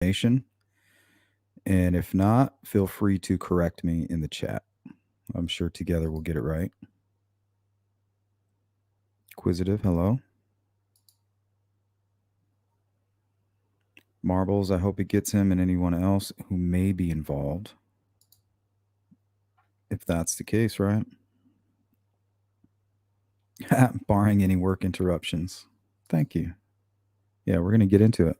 information. And if not, feel free to correct me in the chat. I'm sure together we'll get it right. Inquisitive, hello. Marbles, I hope it gets him and anyone else who may be involved. If that's the case, right? Barring any work interruptions. Thank you. Yeah, we're going to get into it.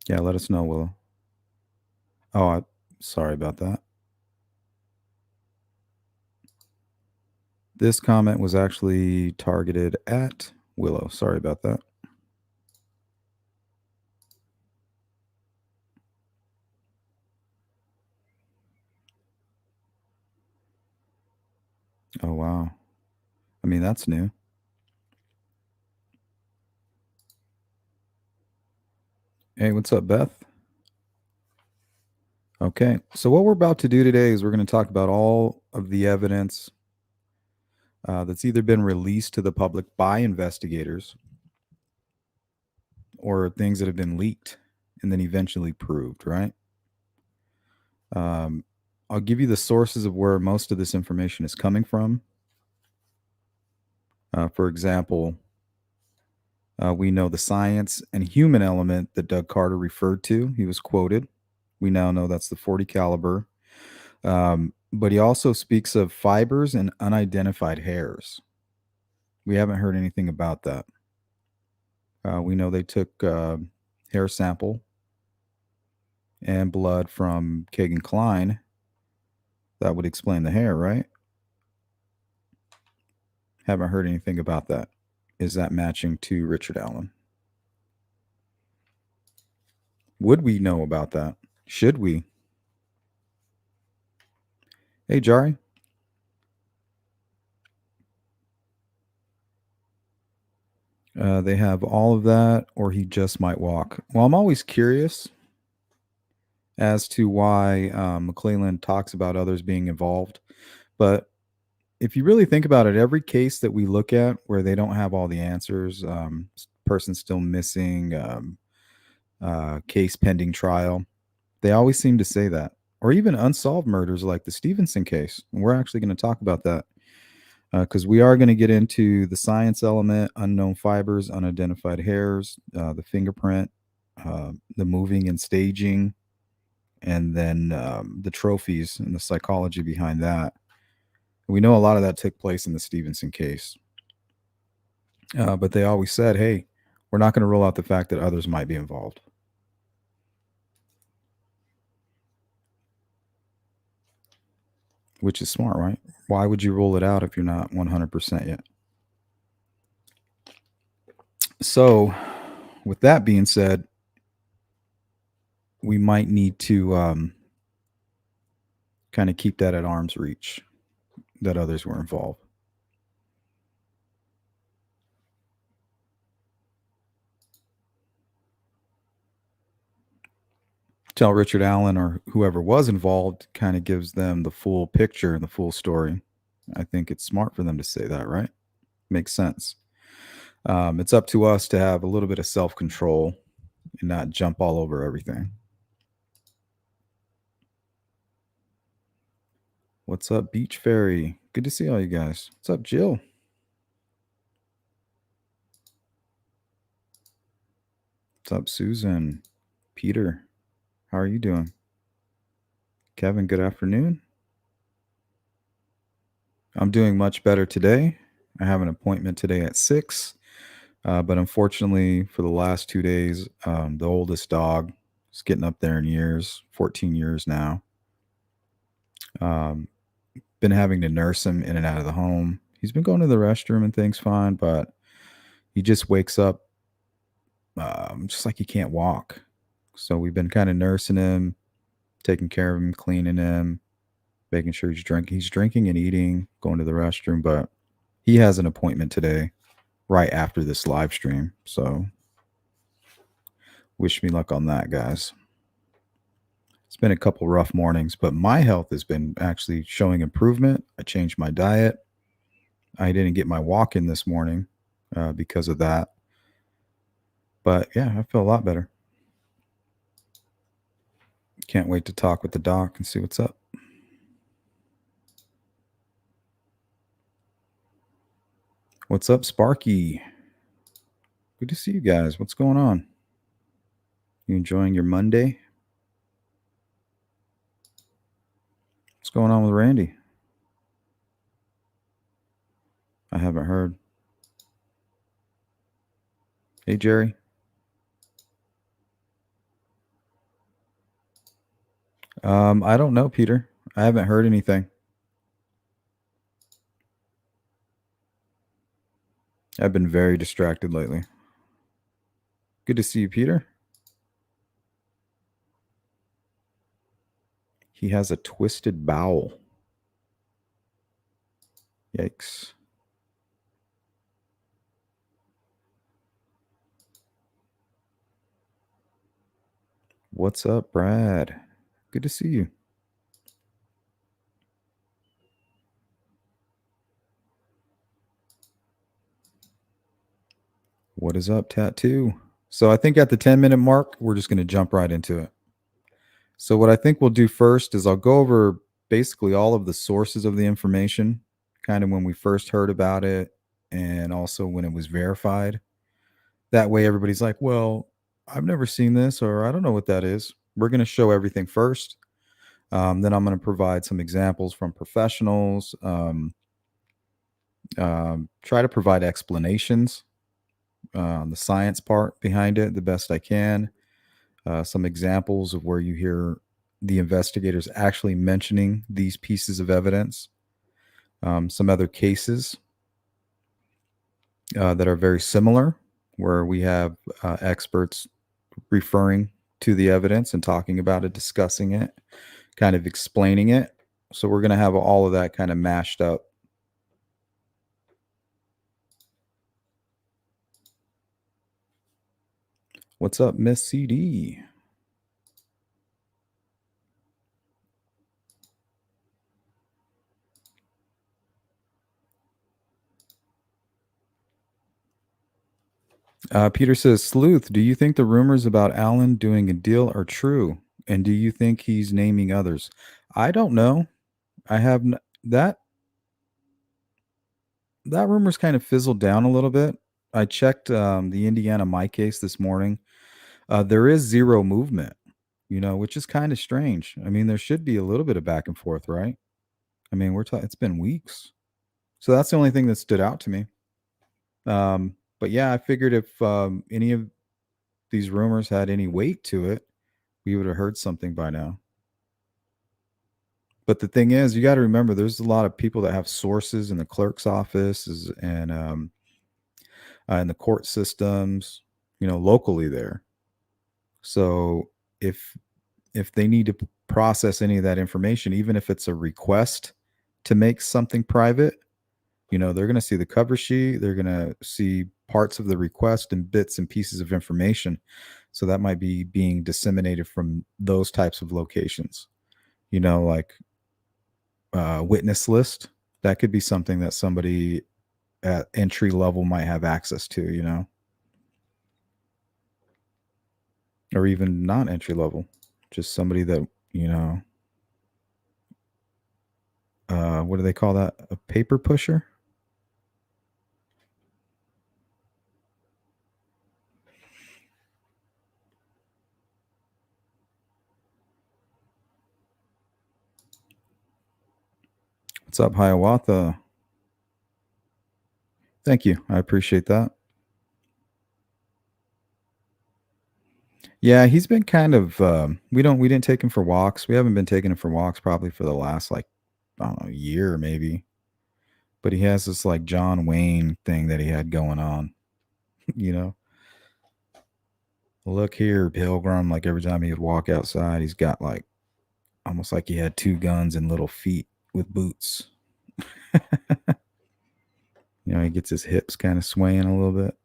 Yeah, let us know, Willow. Oh, sorry about that. This comment was actually targeted at Willow. Sorry about that. Oh, wow. I mean, that's new. Hey, what's up, Beth? Okay, so what we're about to do today is we're going to talk about all of the evidence that's either been released to the public by investigators or things that have been leaked and then eventually proved, right? I'll give you the sources of where most of this information is coming from. For example, we know the science and human element that Doug Carter referred to. He was quoted. We now know that's the 40 caliber. But he also speaks of fibers and unidentified hairs. We haven't heard anything about that. We know they took hair sample and blood from Kagan Klein. That would explain the hair, right? Haven't heard anything about that. Is that matching to Richard Allen? Would we know about that? Should we? Hey, Jari. They have all of that, or he just might walk. Well, I'm always curious as to why McClellan talks about others being involved. But if you really think about it, every case that we look at where they don't have all the answers, person still missing, case pending trial, they always seem to say that. Or even unsolved murders like the Stevenson case. And we're actually going to talk about that because we are going to get into the science element, unknown fibers, unidentified hairs, the fingerprint, the moving and staging, and then the trophies and the psychology behind that. We know a lot of that took place in the Stevenson case. But they always said, hey, we're not going to rule out the fact that others might be involved. Which is smart, right? Why would you rule it out if you're not 100% yet? So, with that being said, we might need to kind of keep that at arm's reach that others were involved. Tell Richard Allen or whoever was involved kind of gives them the full picture and the full story. I think it's smart for them to say that, right? Makes sense. It's up to us to have a little bit of self-control and not jump all over everything. What's up, Beach Fairy? Good to see all you guys. What's up, Jill? What's up, Susan? Peter, how are you doing? Kevin, good afternoon. I'm doing much better today. I have an appointment today at 6. But unfortunately, for the last 2 days, the oldest dog is getting up there in years, 14 years now. Been having to nurse him in and out of the home. He's been going to the restroom and things fine, but he just wakes up just like he can't walk. So we've been kind of nursing him, taking care of him, cleaning him, making sure he's drinking. He's drinking and eating, going to the restroom, but he has an appointment today right after this live stream. So wish me luck on that, guys. It's been a couple rough mornings, but my health has been actually showing improvement. I changed my diet. I didn't get my walk in this morning because of that. But yeah, I feel a lot better. Can't wait to talk with the doc and see what's up. What's up, Sparky? Good to see you guys. What's going on? You enjoying your Monday? What's going on with Randy? I haven't heard. Hey, Jerry. I don't know, Peter. I haven't heard anything. I've been very distracted lately. Good to see you, Peter. He has a twisted bowel. Yikes. What's up, Brad? Good to see you. What is up, Tattoo? So I think at the 10-minute mark, we're just going to jump right into it. So what I think we'll do first is I'll go over basically all of the sources of the information, kind of when we first heard about it and also when it was verified. That way everybody's like, well, I've never seen this or I don't know what that is. We're going to show everything first. Then I'm going to provide some examples from professionals, try to provide explanations on the science part behind it the best I can. Some examples of where you hear the investigators actually mentioning these pieces of evidence. Some other cases that are very similar, where we have experts referring to the evidence and talking about it, discussing it, kind of explaining it. So we're going to have all of that kind of mashed up. What's up, Miss CD? Peter says, Sleuth, do you think the rumors about Alan doing a deal are true? And do you think he's naming others? I don't know. I have that rumor's kind of fizzled down a little bit. I checked the Indiana My case this morning. There is zero movement, which is kind of strange. I mean, there should be a little bit of back and forth, right? I mean, it's been weeks. So that's the only thing that stood out to me. But yeah, I figured if any of these rumors had any weight to it, we would have heard something by now. But the thing is, you got to remember, there's a lot of people that have sources in the clerk's office and in the court systems, locally there. So if they need to process any of that information, even if it's a request to make something private, they're going to see the cover sheet. They're going to see parts of the request and bits and pieces of information. So that might be being disseminated from those types of locations, like witness list. That could be something that somebody at entry level might have access to, or even not entry level, just somebody that, what do they call that? A paper pusher? What's up, Hiawatha? Thank you. I appreciate that. Yeah, he's been kind of we didn't take him for walks. We haven't been taking him for walks probably for the last I don't know, year maybe. But he has this John Wayne thing that he had going on, you know. Look here, Pilgrim, every time he would walk outside, he's got almost like he had two guns and little feet with boots. He gets his hips kind of swaying a little bit.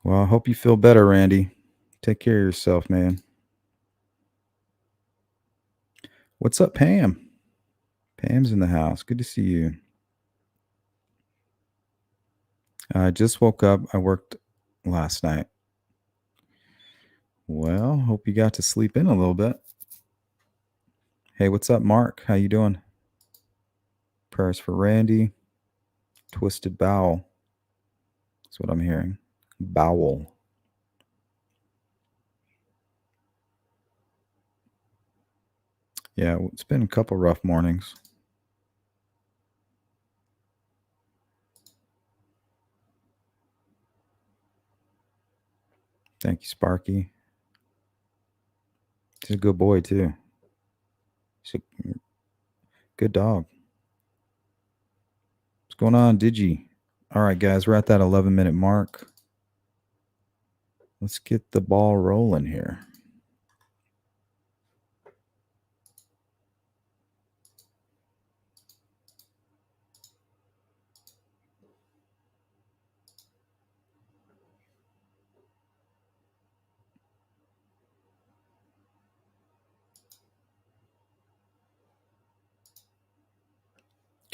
Well, I hope you feel better, Randy. Take care of yourself, man. What's up, Pam? Pam's in the house. Good to see you. I just woke up. I worked last night. Well, hope you got to sleep in a little bit. Hey, what's up, Mark? How you doing? Prayers for Randy. Twisted bowel. That's what I'm hearing. Bowel. Yeah, it's been a couple rough mornings. Thank you, Sparky. He's a good boy too. He's a good dog. What's going on, Digi? All right, guys, we're at that 11-minute mark. Let's get the ball rolling here.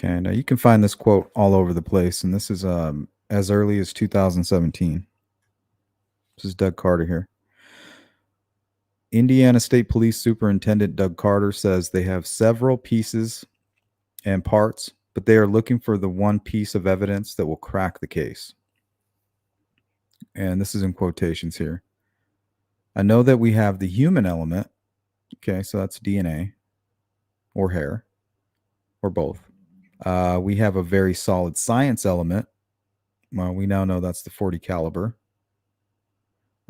Okay, now you can find this quote all over the place, and this is as early as 2017. This is Doug Carter here. Indiana State Police Superintendent Doug Carter says they have several pieces and parts, but they are looking for the one piece of evidence that will crack the case. And this is in quotations here. I know that we have the human element. Okay, so that's DNA or hair or both. We have a very solid science element. Well, we now know that's the 40 caliber.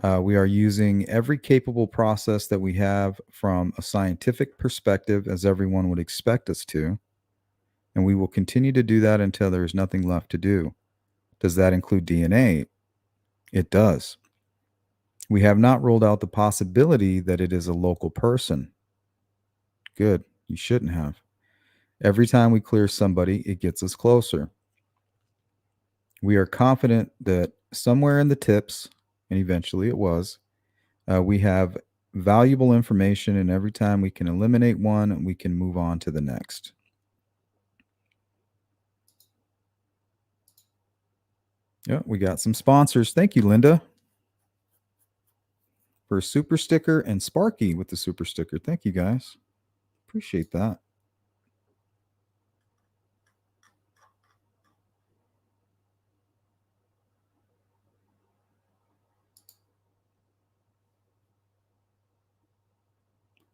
We are using every capable process that we have from a scientific perspective, as everyone would expect us to. And we will continue to do that until there is nothing left to do. Does that include DNA? It does. We have not ruled out the possibility that it is a local person. Good. You shouldn't have. Every time we clear somebody, it gets us closer. We are confident that somewhere in the tips, and eventually it was, we have valuable information, and every time we can eliminate one, we can move on to the next. Yeah, we got some sponsors. Thank you, Linda, for a super sticker, and Sparky with the super sticker. Thank you, guys. Appreciate that.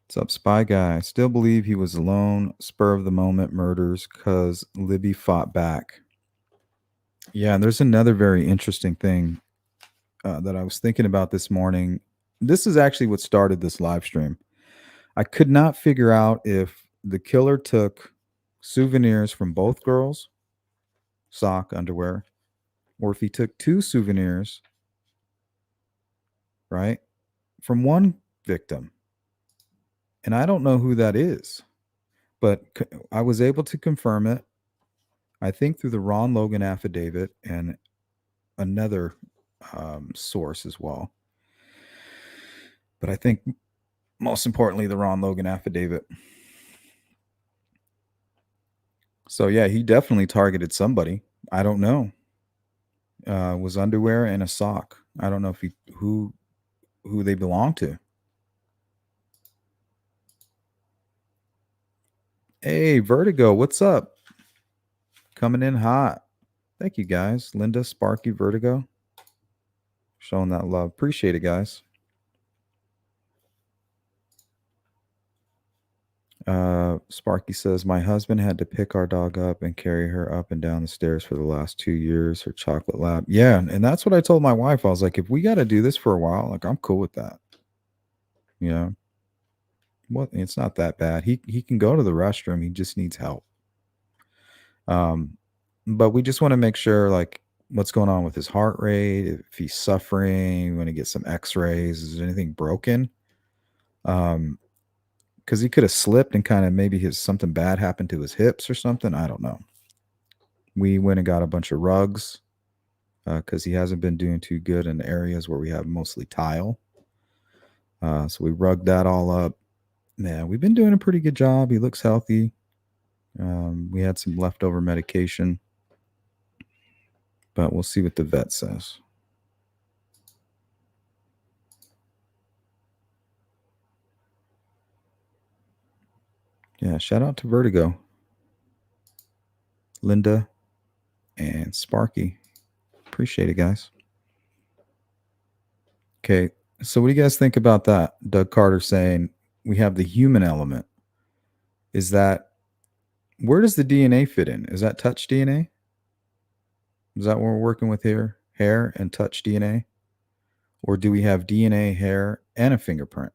What's up, Spy Guy? Still believe he was alone. Spur of the moment murders because Libby fought back. Yeah, and there's another very interesting thing that I was thinking about this morning. This is actually what started this live stream. I could not figure out if the killer took souvenirs from both girls, sock, underwear, or if he took two souvenirs, right, from one victim. And I don't know who that is, but I was able to confirm it, I think, through the Ron Logan affidavit and another source as well. But I think most importantly, the Ron Logan affidavit. So yeah, he definitely targeted somebody. I don't know. Was underwear and a sock. I don't know if who they belong to. Hey, Vertigo, what's up? Coming in hot. Thank you, guys. Linda, Sparky, Vertigo, showing that love. Appreciate it, guys. Sparky says, my husband had to pick our dog up and carry her up and down the stairs for the last 2 years, her chocolate lab. Yeah, and that's what I told my wife. I was like, if we got to do this for a while, like, I'm cool with that. You know, what? It's not that bad. He can go to the restroom. He just needs help. But we just want to make sure, like, what's going on with his heart rate, if he's suffering, we want to get some x-rays, is there anything broken? Because he could have slipped and kind of maybe something bad happened to his hips or something. I don't know. We went and got a bunch of rugs because he hasn't been doing too good in areas where we have mostly tile. So we rugged that all up. Yeah, we've been doing a pretty good job. He looks healthy. We had some leftover medication, but we'll see what the vet says. Yeah, shout out to Vertigo, Linda, and Sparky. Appreciate it, guys. Okay, so what do you guys think about that? Doug Carter saying we have the human element. Is that where does the DNA fit in? Is that touch DNA? Is that what we're working with here? Hair and touch DNA? Or do we have DNA, hair, and a fingerprint?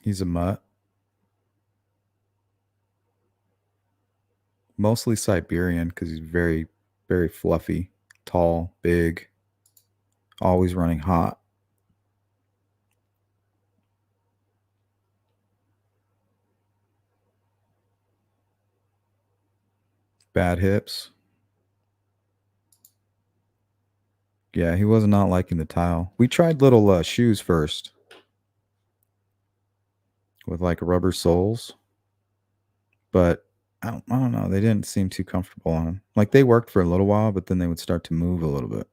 He's a mutt. Mostly Siberian because he's very, very fluffy, tall, big, always running hot. Bad hips. Yeah, he was not liking the tile. We tried little shoes first with like rubber soles, but I don't know. They didn't seem too comfortable on him. Like they worked for a little while, but then they would start to move a little bit.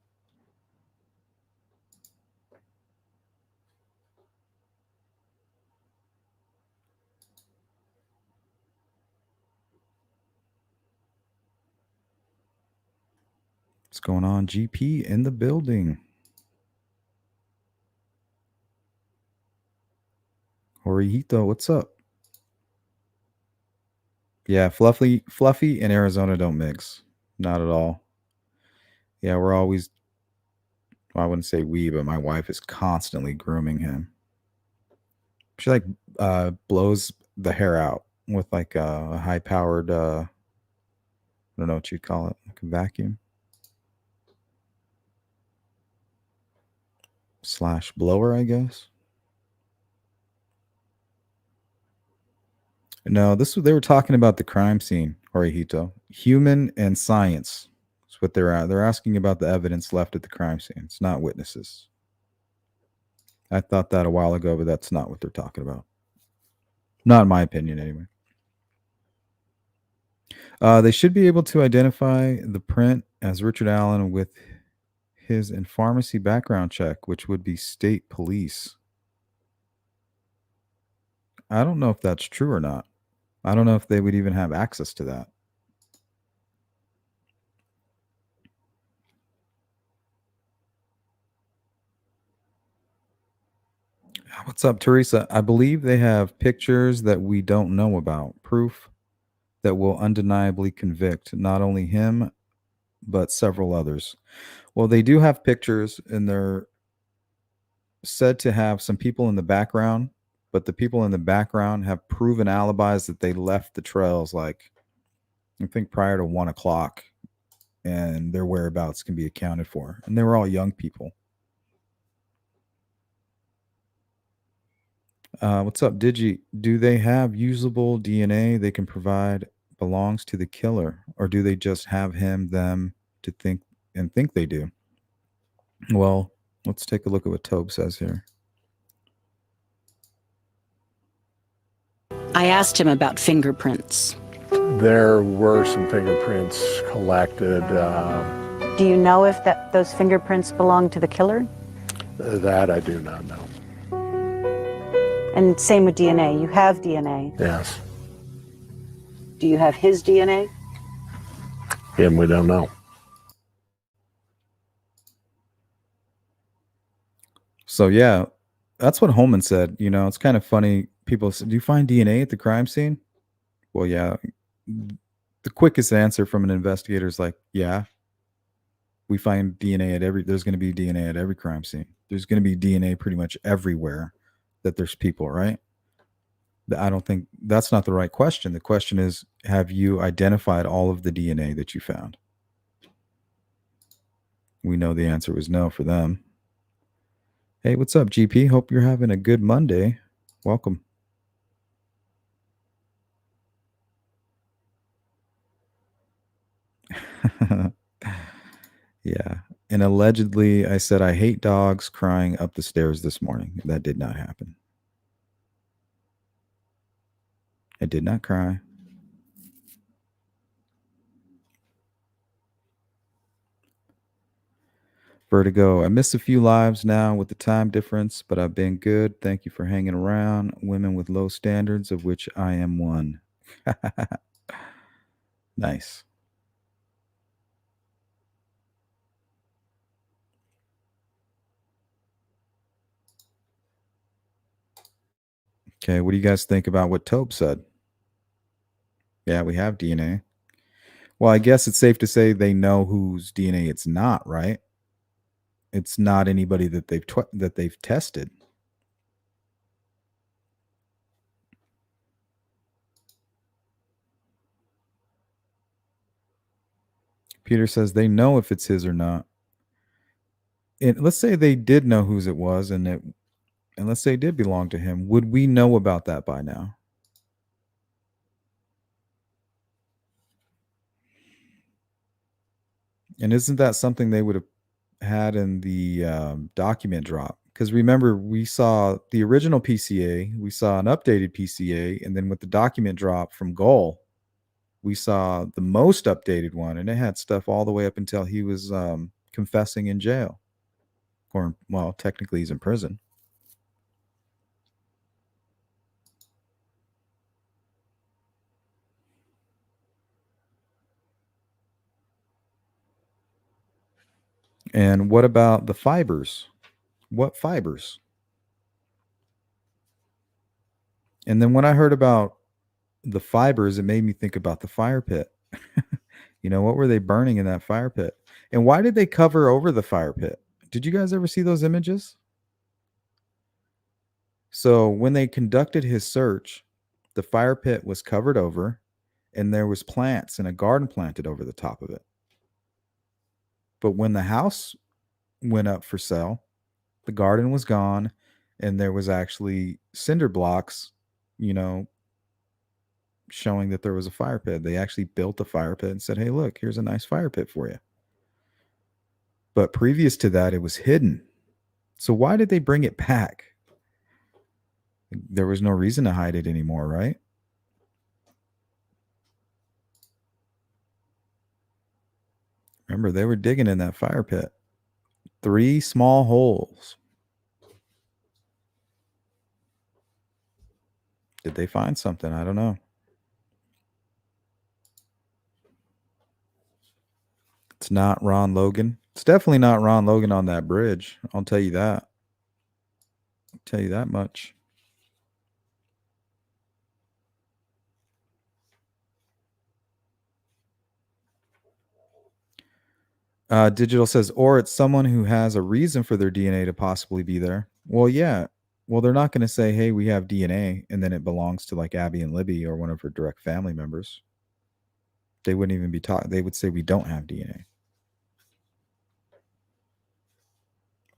What's going on? GP in the building. Horihito, what's up? Yeah, Fluffy and Arizona don't mix. Not at all. Yeah, we're always, well, I wouldn't say we, but my wife is constantly grooming him. She like blows the hair out with like a high powered I don't know what you'd call it, like a vacuum slash blower, I guess. No, they were talking about the crime scene, Horihito. Human and science. That's what they're at. They're asking about the evidence left at the crime scene. It's not witnesses. I thought that a while ago, but that's not what they're talking about. Not in my opinion, anyway. They should be able to identify the print as Richard Allen with his in pharmacy background check, which would be state police. I don't know if that's true or not. I don't know if they would even have access to that. What's up, Teresa? I believe they have pictures that we don't know about, proof that will undeniably convict not only him, but several others. Well, they do have pictures, and they're said to have some people in the background, but the people in the background have proven alibis that they left the trails, like, I think, prior to 1 o'clock, and their whereabouts can be accounted for. And they were all young people. What's up, Digi? Do they have usable DNA they can provide belongs to the killer, or do they just have them to think they do? Well, let's take a look at what Tobe says here. I asked him about fingerprints. There were some fingerprints collected. Do you know if those fingerprints belong to the killer? That I do not know. And same with DNA. You have DNA. Yes. Do you have his DNA? Him, we don't know. So yeah, that's what Holman said. You know, it's kind of funny. People said, "Do you find DNA at the crime scene?" Well, yeah. The quickest answer from an investigator is like, "Yeah, we find DNA at every. There's going to be DNA at every crime scene. There's going to be DNA pretty much everywhere that there's people, right?" I don't think that's not the right question. The question is, have you identified all of the DNA that you found? We know the answer was no for them. Hey, what's up, GP? Hope you're having a good Monday. Welcome. Yeah. And allegedly, I said, I hate dogs crying up the stairs this morning. That did not happen. I did not cry. Vertigo. I missed a few lives now with the time difference, but I've been good. Thank you for hanging around. Women with low standards, of which I am one. Nice. Okay, what do you guys think about what Tobe said? Yeah, we have DNA. Well, I guess it's safe to say they know whose DNA it's not, right? It's not anybody that they've tested. Peter says they know if it's his or not. And let's say they did know whose it was, and let's say it did belong to him. Would we know about that by now? And isn't that something they would have had in the document drop? Because remember, we saw the original PCA, we saw an updated PCA, and then with the document drop from Goal, we saw the most updated one, and it had stuff all the way up until he was confessing in jail. Or, well, technically he's in prison. And what about the fibers? What fibers? And then when I heard about the fibers, it made me think about the fire pit. What were they burning in that fire pit? And why did they cover over the fire pit? Did you guys ever see those images? So when they conducted his search, the fire pit was covered over and there was plants and a garden planted over the top of it. But when the house went up for sale, the garden was gone and there was actually cinder blocks, showing that there was a fire pit. They actually built a fire pit and said, "Hey, look, here's a nice fire pit for you." But previous to that, it was hidden. So why did they bring it back? There was no reason to hide it anymore, right? Remember, they were digging in that fire pit. 3 small holes. Did they find something? I don't know. It's not Ron Logan. It's definitely not Ron Logan on that bridge. I'll tell you that. I'll tell you that much. Digital says, or it's someone who has a reason for their DNA to possibly be there. Well, yeah. Well, they're not going to say, "Hey, we have DNA," and then it belongs to like Abby and Libby or one of her direct family members. They wouldn't even be talking. They would say, "We don't have DNA."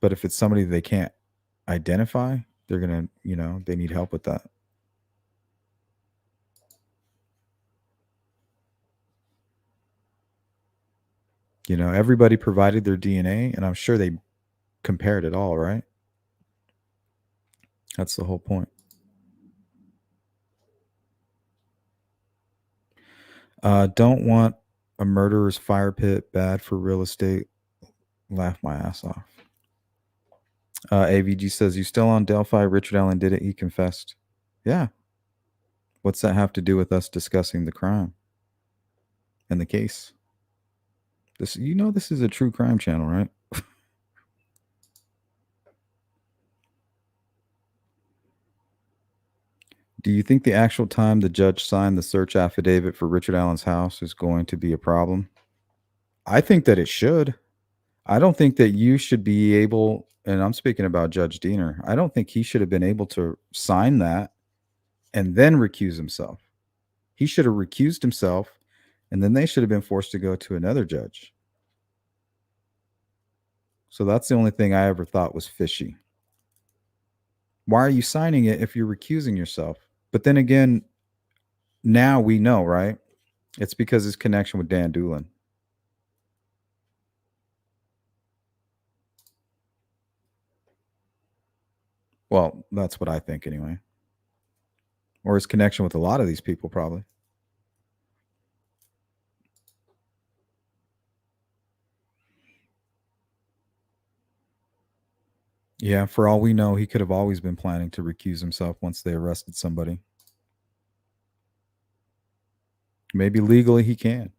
But if it's somebody they can't identify, they're going to, they need help with that. Everybody provided their DNA, and I'm sure they compared it all, right? That's the whole point. Don't want a murderer's fire pit. Bad for real estate. Laugh my ass off. AVG says, you still on Delphi? Richard Allen did it. He confessed. Yeah. What's that have to do with us discussing the crime and the case? This is a true crime channel, right? Do you think the actual time the judge signed the search affidavit for Richard Allen's house is going to be a problem? I think that it should. I don't think that you should be able, and I'm speaking about Judge Diener, I don't think he should have been able to sign that and then recuse himself. He should have recused himself, and then they should have been forced to go to another judge. So that's the only thing I ever thought was fishy. Why are you signing it if you're recusing yourself? But then again, now we know, right? It's because his connection with Dan Doolin. Well, that's what I think anyway. Or his connection with a lot of these people, probably. Yeah, for all we know, he could have always been planning to recuse himself once they arrested somebody. Maybe legally he can.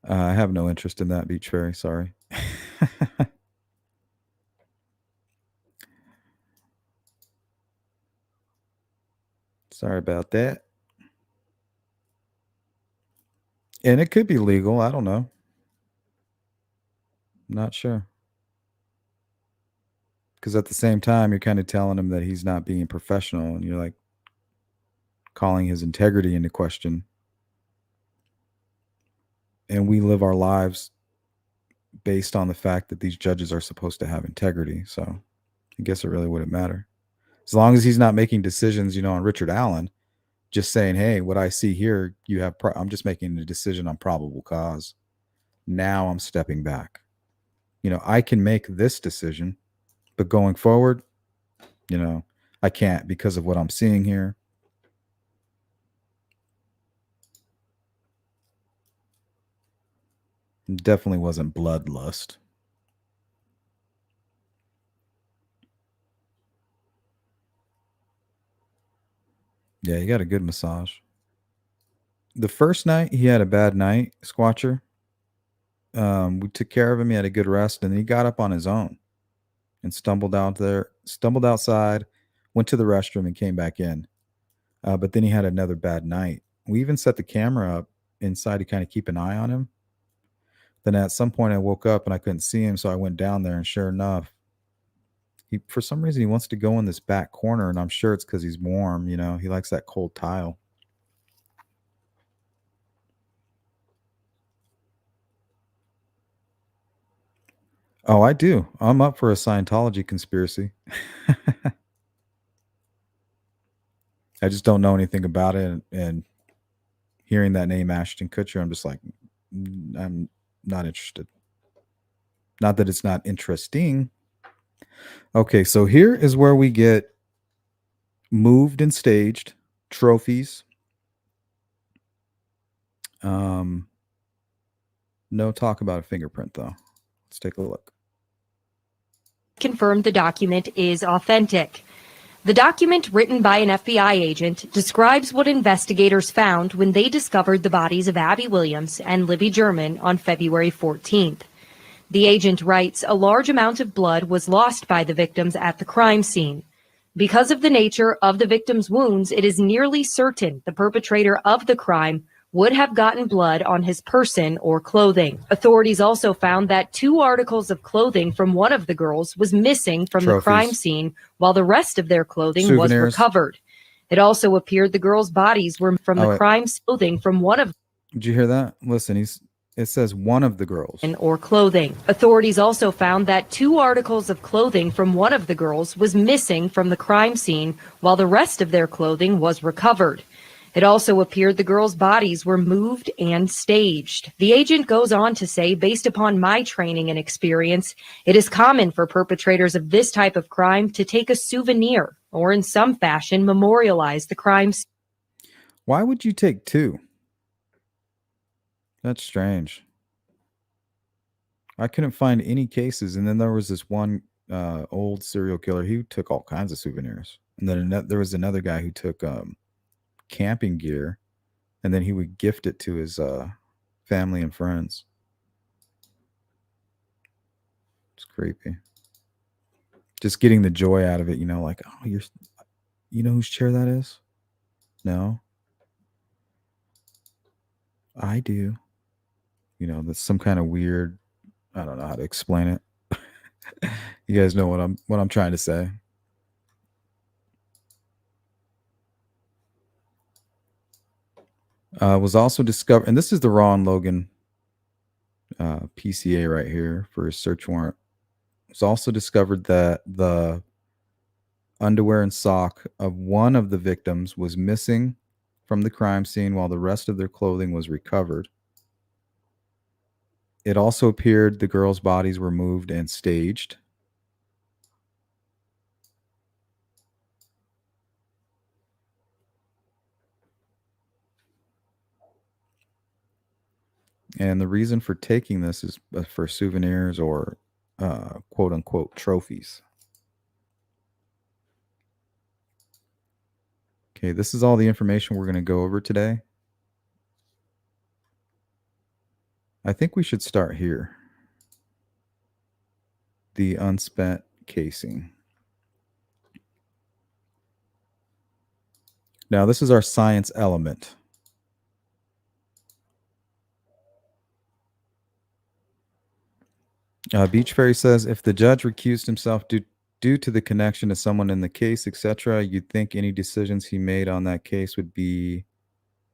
I have no interest in that, Beach Fairy. Sorry. Sorry about that. And it could be legal. I don't know. Not sure. Because at the same time, you're kind of telling him that he's not being professional, and you're like calling his integrity into question. And we live our lives based on the fact that these judges are supposed to have integrity. So I guess it really wouldn't matter. As long as he's not making decisions, on Richard Allen, just saying, hey, what I see here, I'm just making a decision on probable cause. Now I'm stepping back. I can make this decision, but going forward, I can't because of what I'm seeing here. It definitely wasn't bloodlust. Yeah, he got a good massage. The first night he had a bad night, Squatcher. We took care of him. He had a good rest, and then he got up on his own and stumbled outside, went to the restroom, and came back in. But then he had another bad night. We even set the camera up inside to kind of keep an eye on him. Then at some point I woke up and I couldn't see him, so I went down there, and sure enough, for some reason he wants to go in this back corner, and I'm sure it's because he's warm. He likes that cold tile. Oh, I do. I'm up for a Scientology conspiracy. I just don't know anything about it, and hearing that name Ashton Kutcher, I'm just like, I'm not interested. Not that it's not interesting. Okay, so here is where we get moved and staged trophies. No talk about a fingerprint, though. Let's take a look. Confirmed the document is authentic. The document, written by an FBI agent, describes what investigators found when they discovered the bodies of Abby Williams and Libby German on February 14th. The agent writes, a large amount of blood was lost by the victims at the crime scene. Because of the nature of the victims' wounds, it is nearly certain the perpetrator of the crime would have gotten blood on his person or clothing. Authorities also found that 2 articles of clothing from one of the girls was missing from the crime scene, while the rest of their clothing was recovered. It also appeared the girls' bodies were from the crime clothing from one of. Did you hear that? Listen, it says one of the girls. Or clothing. Authorities also found that 2 articles of clothing from one of the girls was missing from the crime scene, while the rest of their clothing was recovered. It also appeared the girls' bodies were moved and staged. The agent goes on to say, based upon my training and experience, it is common for perpetrators of this type of crime to take a souvenir or in some fashion memorialize the crimes. Why would you take 2? That's strange. I couldn't find any cases. And then there was this one old serial killer. He took all kinds of souvenirs. And then there was another guy who took camping gear, and then he would gift it to his family and friends. It's creepy. Just getting the joy out of it, like, oh, you know whose chair that is? No. I do. That's some kind of weird, I don't know how to explain it. You guys know what I'm trying to say. Was also discovered, and this is the Ron Logan PCA right here for his search warrant. It was also discovered that the underwear and sock of one of the victims was missing from the crime scene while the rest of their clothing was recovered. It also appeared the girls' bodies were moved and staged. And the reason for taking this is for souvenirs or quote unquote trophies. Okay, this is all the information we're going to go over today. I think we should start here. The unspent casing. Now, this is our science element. Beach Fairy says, if the judge recused himself due to the connection to someone in the case, etc., you'd think any decisions he made on that case would be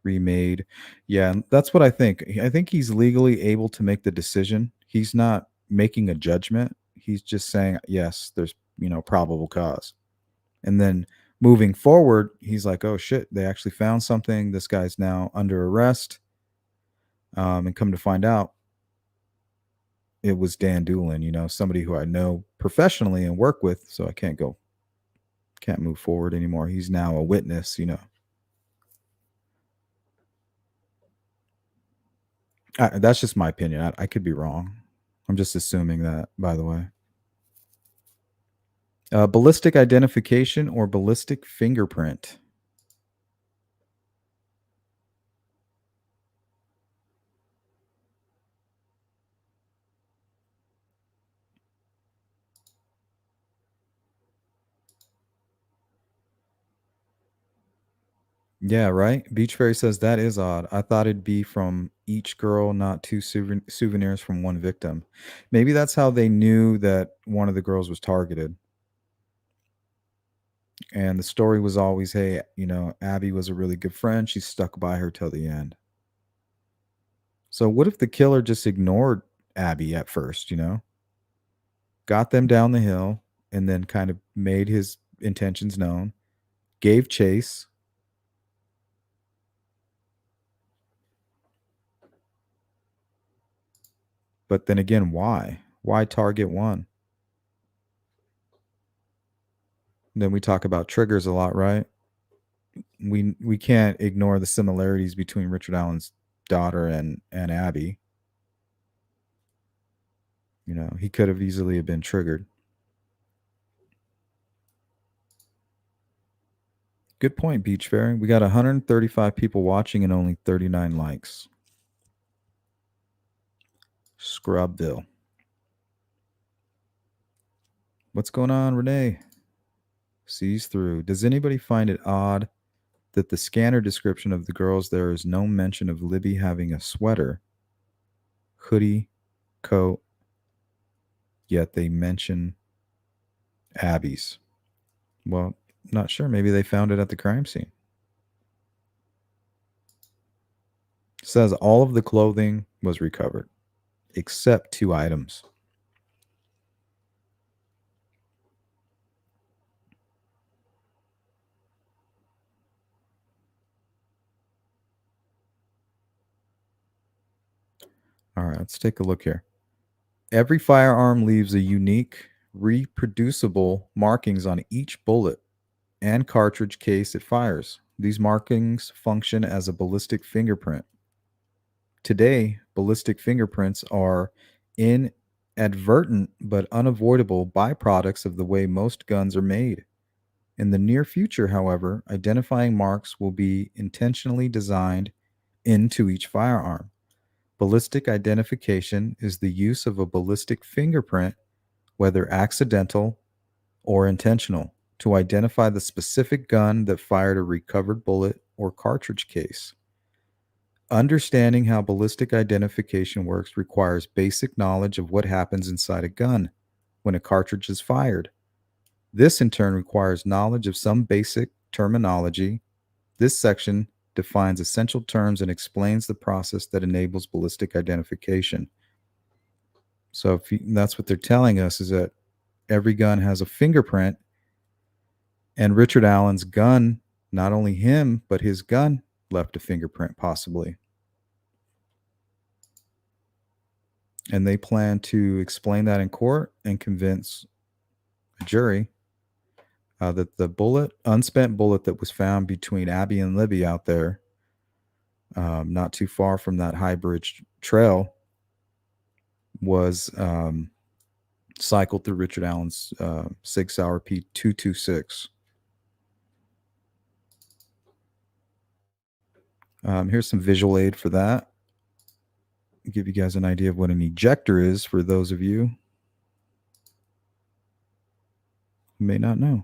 remade. Yeah, that's what I think. I think he's legally able to make the decision. He's not making a judgment. He's just saying, yes, there's, probable cause. And then moving forward, he's like, oh shit, they actually found something. This guy's now under arrest. And come to find out, it was Dan Doolin, somebody who I know professionally and work with. So I can't move forward anymore. He's now a witness, That's just my opinion. I could be wrong. I'm just assuming that, by the way. Ballistic identification or ballistic fingerprint. Yeah, right. Beach Fairy says that is odd. I thought it'd be from each girl, not two souvenirs from one victim. Maybe that's how they knew that one of the girls was targeted. And the story was always, hey, Abby was a really good friend. She stuck by her till the end. So what if the killer just ignored Abby at first, got them down the hill and then kind of made his intentions known, gave chase. But then again, why? Why target one? Then we talk about triggers a lot, right? We can't ignore the similarities between Richard Allen's daughter and Abby. He could have easily have been triggered. Good point, Beach Fairy. We got 135 people watching and only 39 likes. Scrubville. What's going on, Renee? Sees through. Does anybody find it odd that the scanner description of the girls there is no mention of Libby having a sweater, hoodie, coat, yet they mention Abby's? Well, not sure. Maybe they found it at the crime scene. It says all of the clothing was recovered, except 2 items. All right, let's take a look here. Every firearm leaves a unique, reproducible markings on each bullet and cartridge case it fires. These markings function as a ballistic fingerprint. Today, ballistic fingerprints are inadvertent but unavoidable byproducts of the way most guns are made. In the near future, however, identifying marks will be intentionally designed into each firearm. Ballistic identification is the use of a ballistic fingerprint, whether accidental or intentional, to identify the specific gun that fired a recovered bullet or cartridge case. Understanding how ballistic identification works requires basic knowledge of what happens inside a gun when a cartridge is fired. This in turn requires knowledge of some basic terminology. This section defines essential terms and explains the process that enables ballistic identification. So that's what they're telling us, is that every gun has a fingerprint, and Richard Allen's gun, not only him, but his gun left a fingerprint, possibly. And they plan to explain that in court and convince a jury that the unspent bullet that was found between Abby and Libby out there, not too far from that High Bridge trail, was cycled through Richard Allen's Sig Sauer P226. Here's some visual aid for that. Give you guys an idea of what an ejector is for those of you who may not know.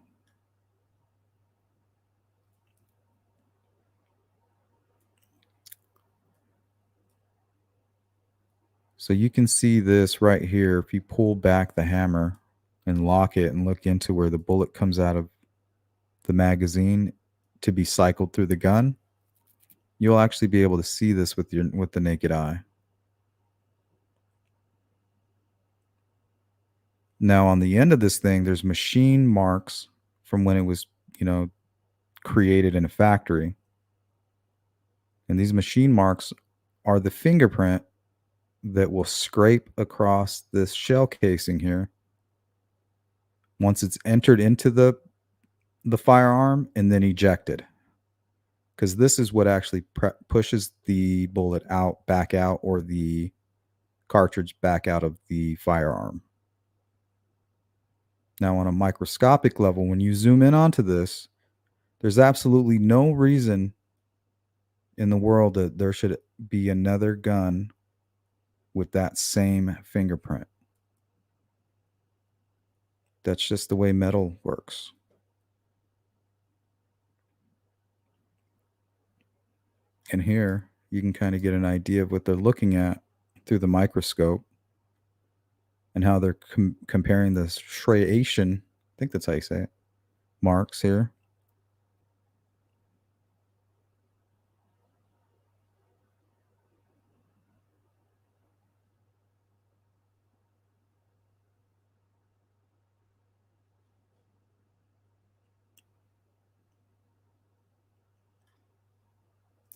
So you can see this right here. If you pull back the hammer and lock it and look into where the bullet comes out of the magazine to be cycled through the gun, you'll actually be able to see this with the naked eye. Now on the end of this thing, there's machine marks from when it was, created in a factory. And these machine marks are the fingerprint that will scrape across this shell casing here once it's entered into the firearm and then ejected. Because this is what actually pushes the bullet back out, or the cartridge back out of the firearm. Now, on a microscopic level, when you zoom in onto this, there's absolutely no reason in the world that there should be another gun with that same fingerprint. That's just the way metal works. And here you can kind of get an idea of what they're looking at through the microscope and how they're comparing the striation, I think that's how you say it, marks here.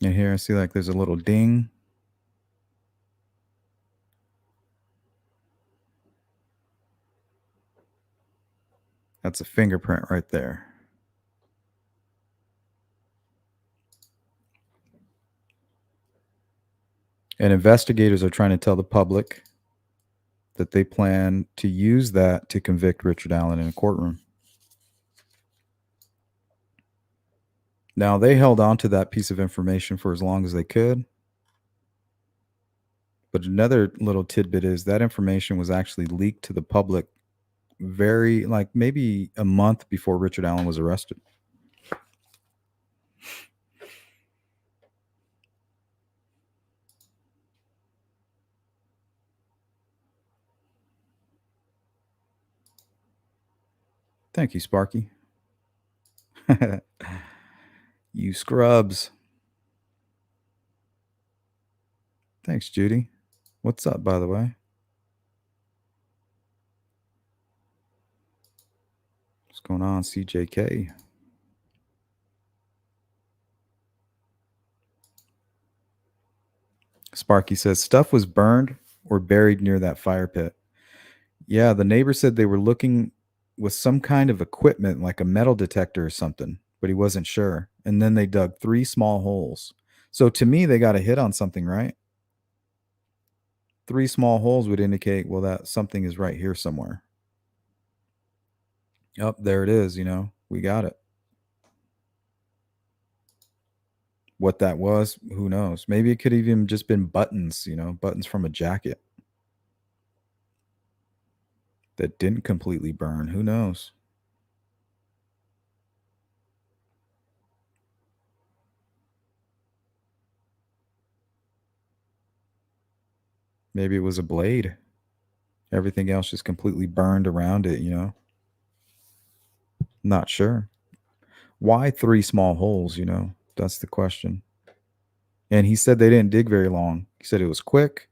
And here I see like there's a little ding. That's a fingerprint right there. And investigators are trying to tell the public that they plan to use that to convict Richard Allen in a courtroom. Now, they held on to that piece of information for as long as they could. But another little tidbit is that information was actually leaked to the public maybe a month before Richard Allen was arrested. Thank you, Sparky. You scrubs. Thanks, Judy. What's up, by the way? What's going on, CJK? Sparky says stuff was burned or buried near that fire pit. Yeah, the neighbor said they were looking with some kind of equipment, like a metal detector or something, but he wasn't sure. And then they dug 3 small holes. So to me, they got a hit on something, right? 3 small holes would indicate, well, that something is right here somewhere. Oh, there it is, we got it. What that was, who knows? Maybe it could have even just been buttons, buttons from a jacket that didn't completely burn. Who knows? Maybe it was a blade. Everything else just completely burned around it, Not sure. Why 3 small holes, That's the question. And he said they didn't dig very long. He said it was quick.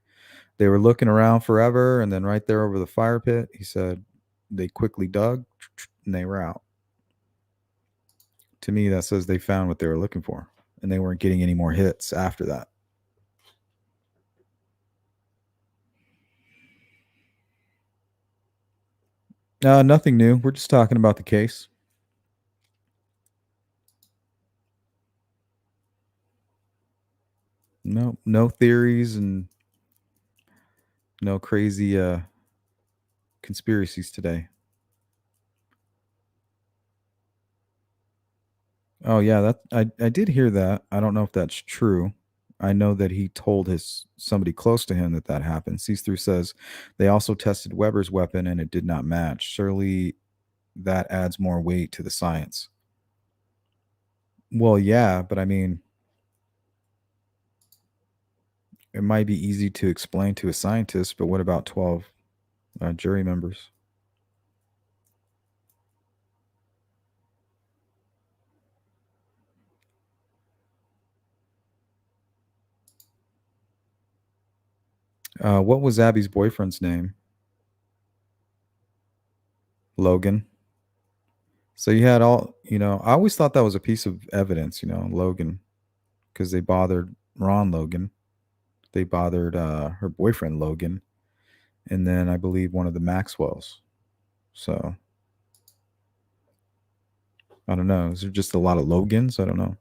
They were looking around forever, and then right there over the fire pit, he said they quickly dug, and they were out. To me, that says they found what they were looking for. and they weren't getting any more hits after that. Nothing new. We're just talking about the case. No theories and no crazy conspiracies today. Oh yeah, that I did hear that. I don't know if that's true. I know that he told somebody close to him that happened. See-through says they also tested Weber's weapon and it did not match. Surely that adds more weight to the science. Well, yeah, but I mean, it might be easy to explain to a scientist, but what about 12 jury members? What was Abby's boyfriend's name? Logan. So you had I always thought that was a piece of evidence, Logan, because they bothered Ron Logan. They bothered her boyfriend, Logan, and then I believe one of the Maxwells. So I don't know. Is there just a lot of Logans? I don't know.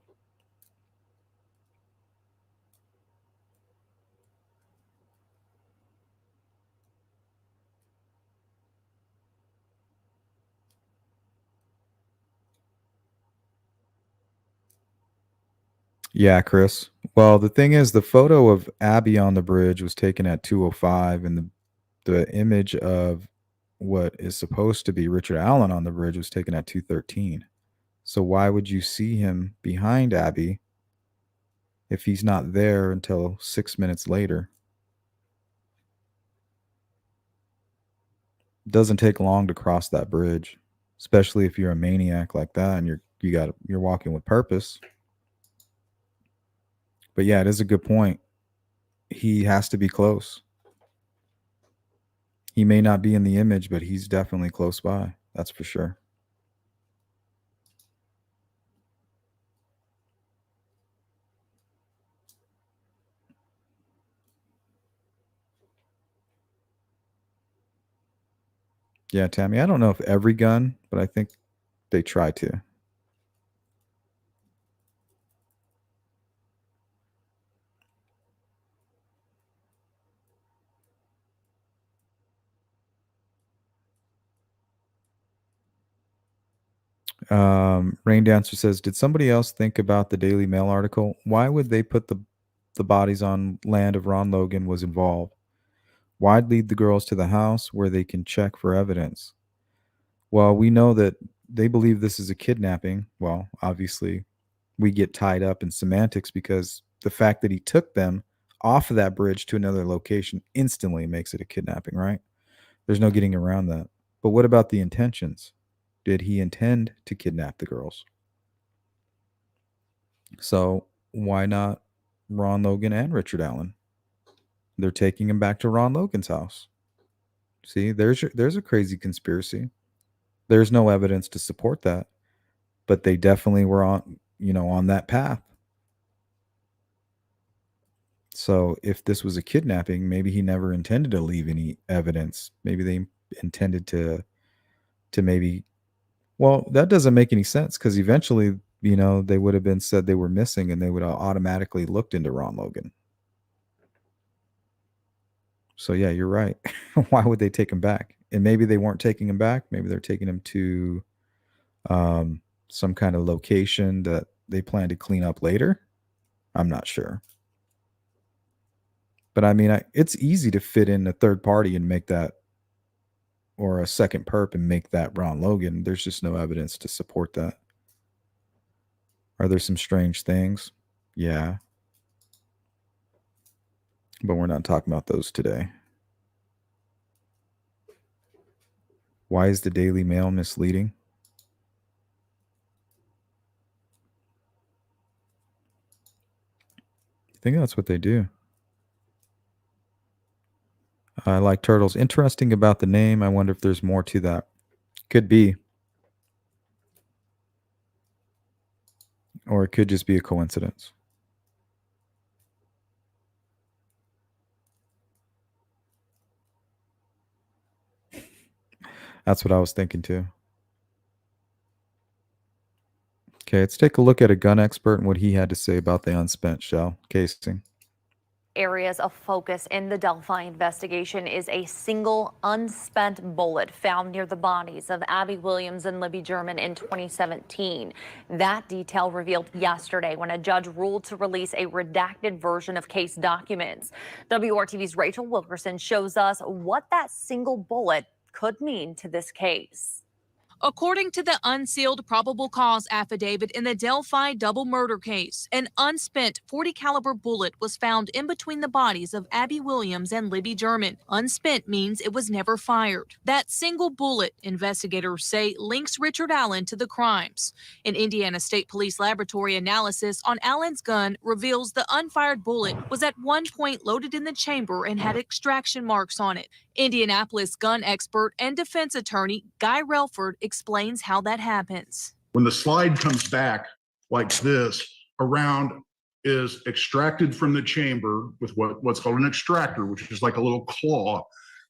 Yeah, Chris. Well, the thing is, the photo of Abby on the bridge was taken at 2:05, and the image of what is supposed to be Richard Allen on the bridge was taken at 2:13. So why would you see him behind Abby if he's not there until 6 minutes later? It doesn't take long to cross that bridge, especially if you're a maniac like that and you're walking with purpose. But yeah, it is a good point. He has to be close. He may not be in the image, but he's definitely close by. That's for sure. Yeah, Tammy, I don't know if every gun, but I think they try to. Rain Dancer says, did somebody else think about the Daily Mail article? Why would they put the bodies on land if Ron Logan was involved? Why'd lead the girls to the house where they can check for evidence? Well, we know that they believe this is a kidnapping. Well, obviously, we get tied up in semantics because the fact that he took them off of that bridge to another location instantly makes it a kidnapping, right? There's no getting around that. But what about the intentions? Did he intend to kidnap the girls? So why not Ron Logan and Richard Allen? They're taking him back to Ron Logan's house. See, there's a crazy conspiracy. There's no evidence to support that, but they definitely were on that path. So if this was a kidnapping, maybe he never intended to leave any evidence. Maybe they intended to maybe. Well, that doesn't make any sense because eventually, they would have been said they were missing, and they would have automatically looked into Ron Logan. So yeah, you're right. Why would they take him back? And maybe they weren't taking him back. Maybe they're taking him to some kind of location that they plan to clean up later. I'm not sure. But I mean, it's easy to fit in a third party and make that, or a second perp and make that Ron Logan. There's just no evidence to support that. Are there some strange things? Yeah. But we're not talking about those today. Why is the Daily Mail misleading? I think that's what they do. I like turtles. Interesting about the name. I wonder if there's more to that. Could be. Or it could just be a coincidence. That's what I was thinking too. Okay, let's take a look at a gun expert and what he had to say about the unspent shell casing. Areas of focus in the Delphi investigation is a single unspent bullet found near the bodies of Abby Williams and Libby German in 2017. That detail revealed yesterday when a judge ruled to release a redacted version of case documents. WRTV's Rachel Wilkerson shows us what that single bullet could mean to this case. According to the unsealed probable cause affidavit in the Delphi double murder case, an unspent .40 caliber bullet was found in between the bodies of Abby Williams and Libby German. Unspent means it was never fired. That single bullet, investigators say, links Richard Allen to the crimes. An Indiana State Police laboratory analysis on Allen's gun reveals the unfired bullet was at one point loaded in the chamber and had extraction marks on it. Indianapolis gun expert and defense attorney Guy Relford explains how that happens. When the slide comes back like this, a round is extracted from the chamber with what's called an extractor, which is like a little claw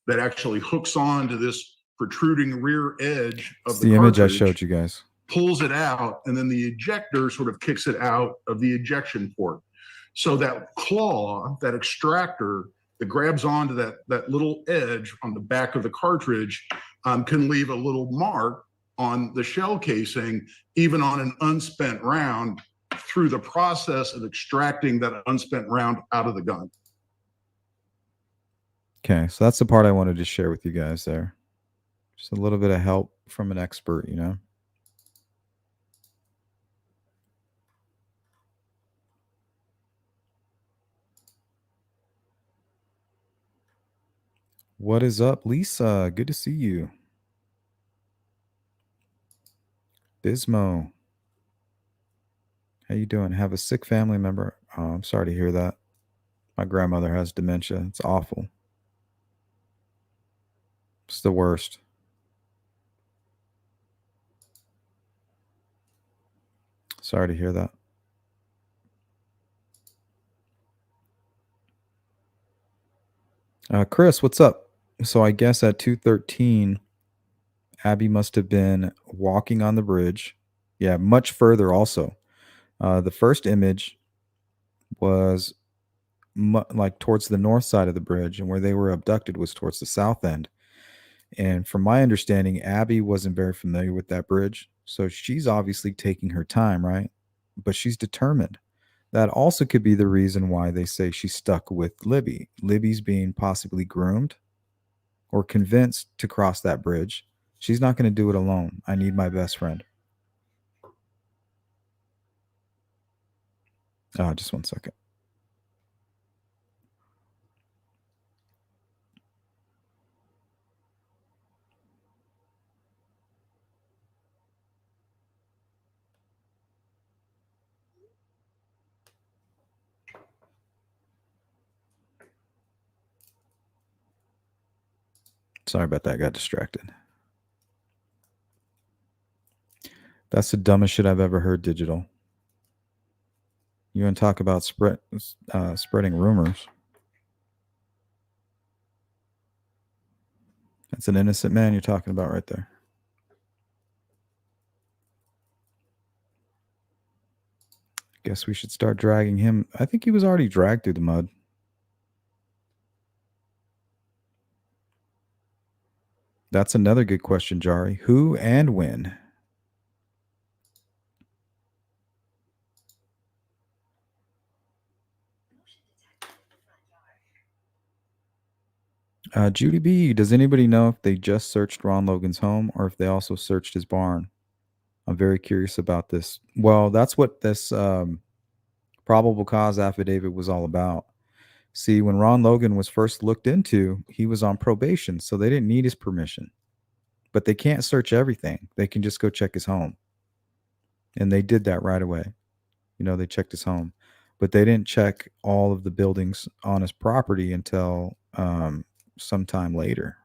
that actually hooks on to this protruding rear edge of the image I cartridge, showed you guys. pulls it out, and then the ejector sort of kicks it out of the ejection port. So that claw, that extractor that grabs onto that little edge on the back of the cartridge can leave a little mark on the shell casing, even on an unspent round, through the process of extracting that unspent round out of the gun. Okay, so that's the part I wanted to share with you guys there. Just a little bit of help from an expert, you know. What is up, Lisa? Good to see you. Bismo. How you doing? Have a sick family member? Oh, I'm sorry to hear that. My grandmother has dementia. It's awful. It's the worst. Sorry to hear that. Chris, what's up? So I guess at 2:13, Abby must have been walking on the bridge. Yeah, much further also. The first image was like towards the north side of the bridge, and where they were abducted was towards the south end. And from my understanding, Abby wasn't very familiar with that bridge. So she's obviously taking her time, right? But she's determined. That also could be the reason why they say she's stuck with Libby. Libby's being possibly groomed or convinced to cross that bridge. She's not going to do it alone. I need my best friend. Just 1 second. Sorry about that. I got distracted. That's the dumbest shit I've ever heard, Digital. You want to talk about spreading rumors? That's an innocent man you're talking about right there. Guess we should start dragging him. I think he was already dragged through the mud. That's another good question, Jari. Who and when? Judy B, does anybody know if they just searched Ron Logan's home or if they also searched his barn? I'm very curious about this. Well, that's what this probable cause affidavit was all about. See, when Ron Logan was first looked into, he was on probation, so they didn't need his permission. But they can't search everything. They can just go check his home. And they did that right away. You know, they checked his home. But they didn't check all of the buildings on his property until sometime later.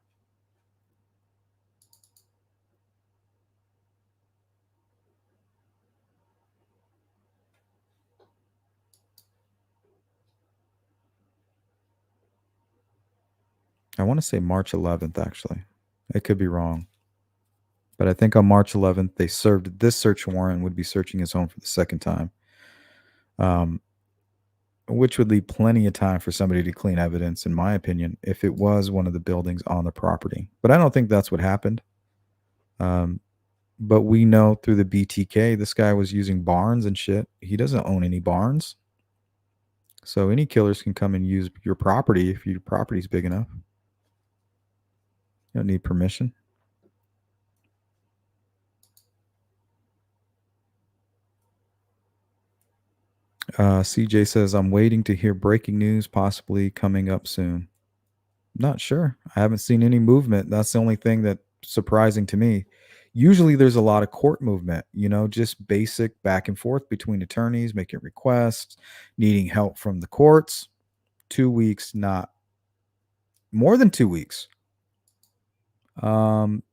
I want to say March 11th, actually. It could be wrong. But I think on March 11th, they served this search warrant and would be searching his home for the second time, which would leave plenty of time for somebody to clean evidence, in my opinion, if it was one of the buildings on the property. But I don't think that's what happened. But we know through the BTK, this guy was using barns and shit. He doesn't own any barns. So any killers can come and use your property if your property's big enough. You don't need permission. CJ says, I'm waiting to hear breaking news, possibly coming up soon. Not sure. I haven't seen any movement. That's the only thing that's surprising to me. Usually there's a lot of court movement, just basic back and forth between attorneys, making requests, needing help from the courts. 2 weeks, not more than 2 weeks.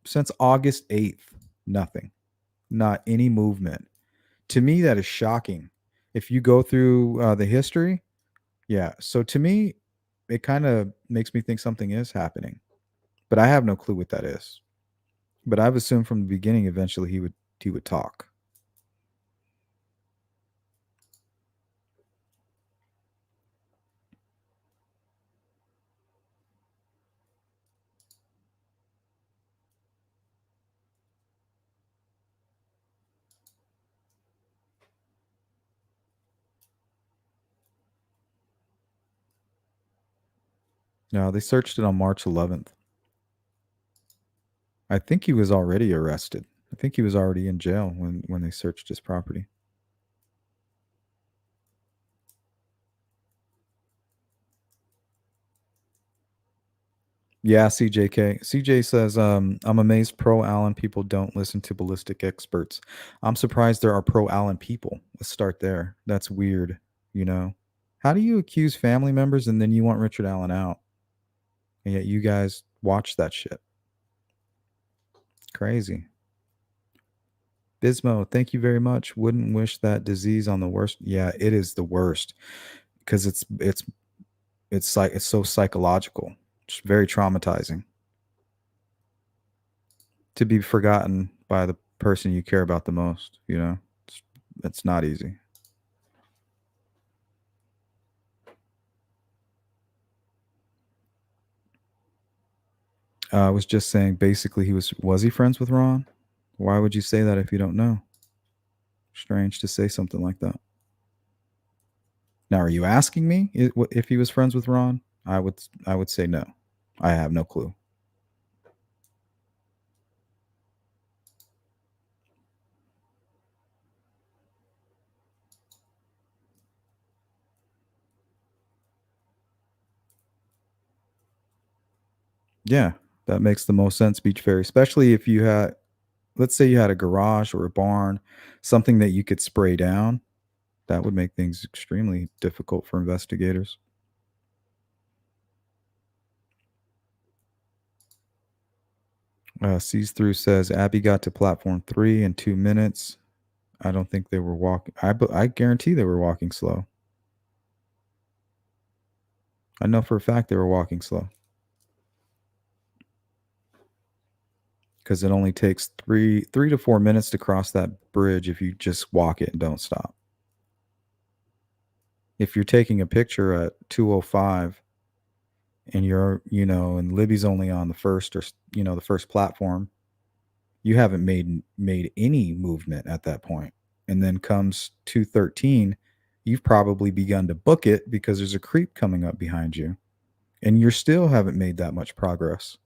Since August 8th, nothing. Not any movement. To me, that is shocking. If you go through the history, yeah. So to me, it kind of makes me think something is happening, but I have no clue what that is. But I've assumed from the beginning, eventually he would talk. No, they searched it on March 11th. I think he was already arrested. I think he was already in jail when they searched his property. Yeah, CJK. CJ says, I'm amazed pro Allen people don't listen to ballistic experts. I'm surprised there are pro Allen people. Let's start there. That's weird, How do you accuse family members and then you want Richard Allen out? And yet you guys watch that shit. Crazy. Bismo, thank you very much. Wouldn't wish that disease on the worst. Yeah, it is the worst because it's so psychological. It's very traumatizing to be forgotten by the person you care about the most. It's not easy. I was just saying, basically, was he friends with Ron? Why would you say that if you don't know? Strange to say something like that. Now, are you asking me if he was friends with Ron? I would say no. I have no clue. Yeah, that makes the most sense, Beach Fairy, especially if you had, let's say you had a garage or a barn, something that you could spray down. That would make things extremely difficult for investigators. Sees Through says, Abby got to platform 3 in 2 minutes. I don't think they were walking. I guarantee they were walking slow. I know for a fact they were walking slow. Because it only takes 3 to 4 minutes to cross that bridge if you just walk it and don't stop. If you're taking a picture at 2:05 and and Libby's only on the first or the first platform, you haven't made any movement at that point. And then comes 2:13, you've probably begun to book it because there's a creep coming up behind you and you still haven't made that much progress.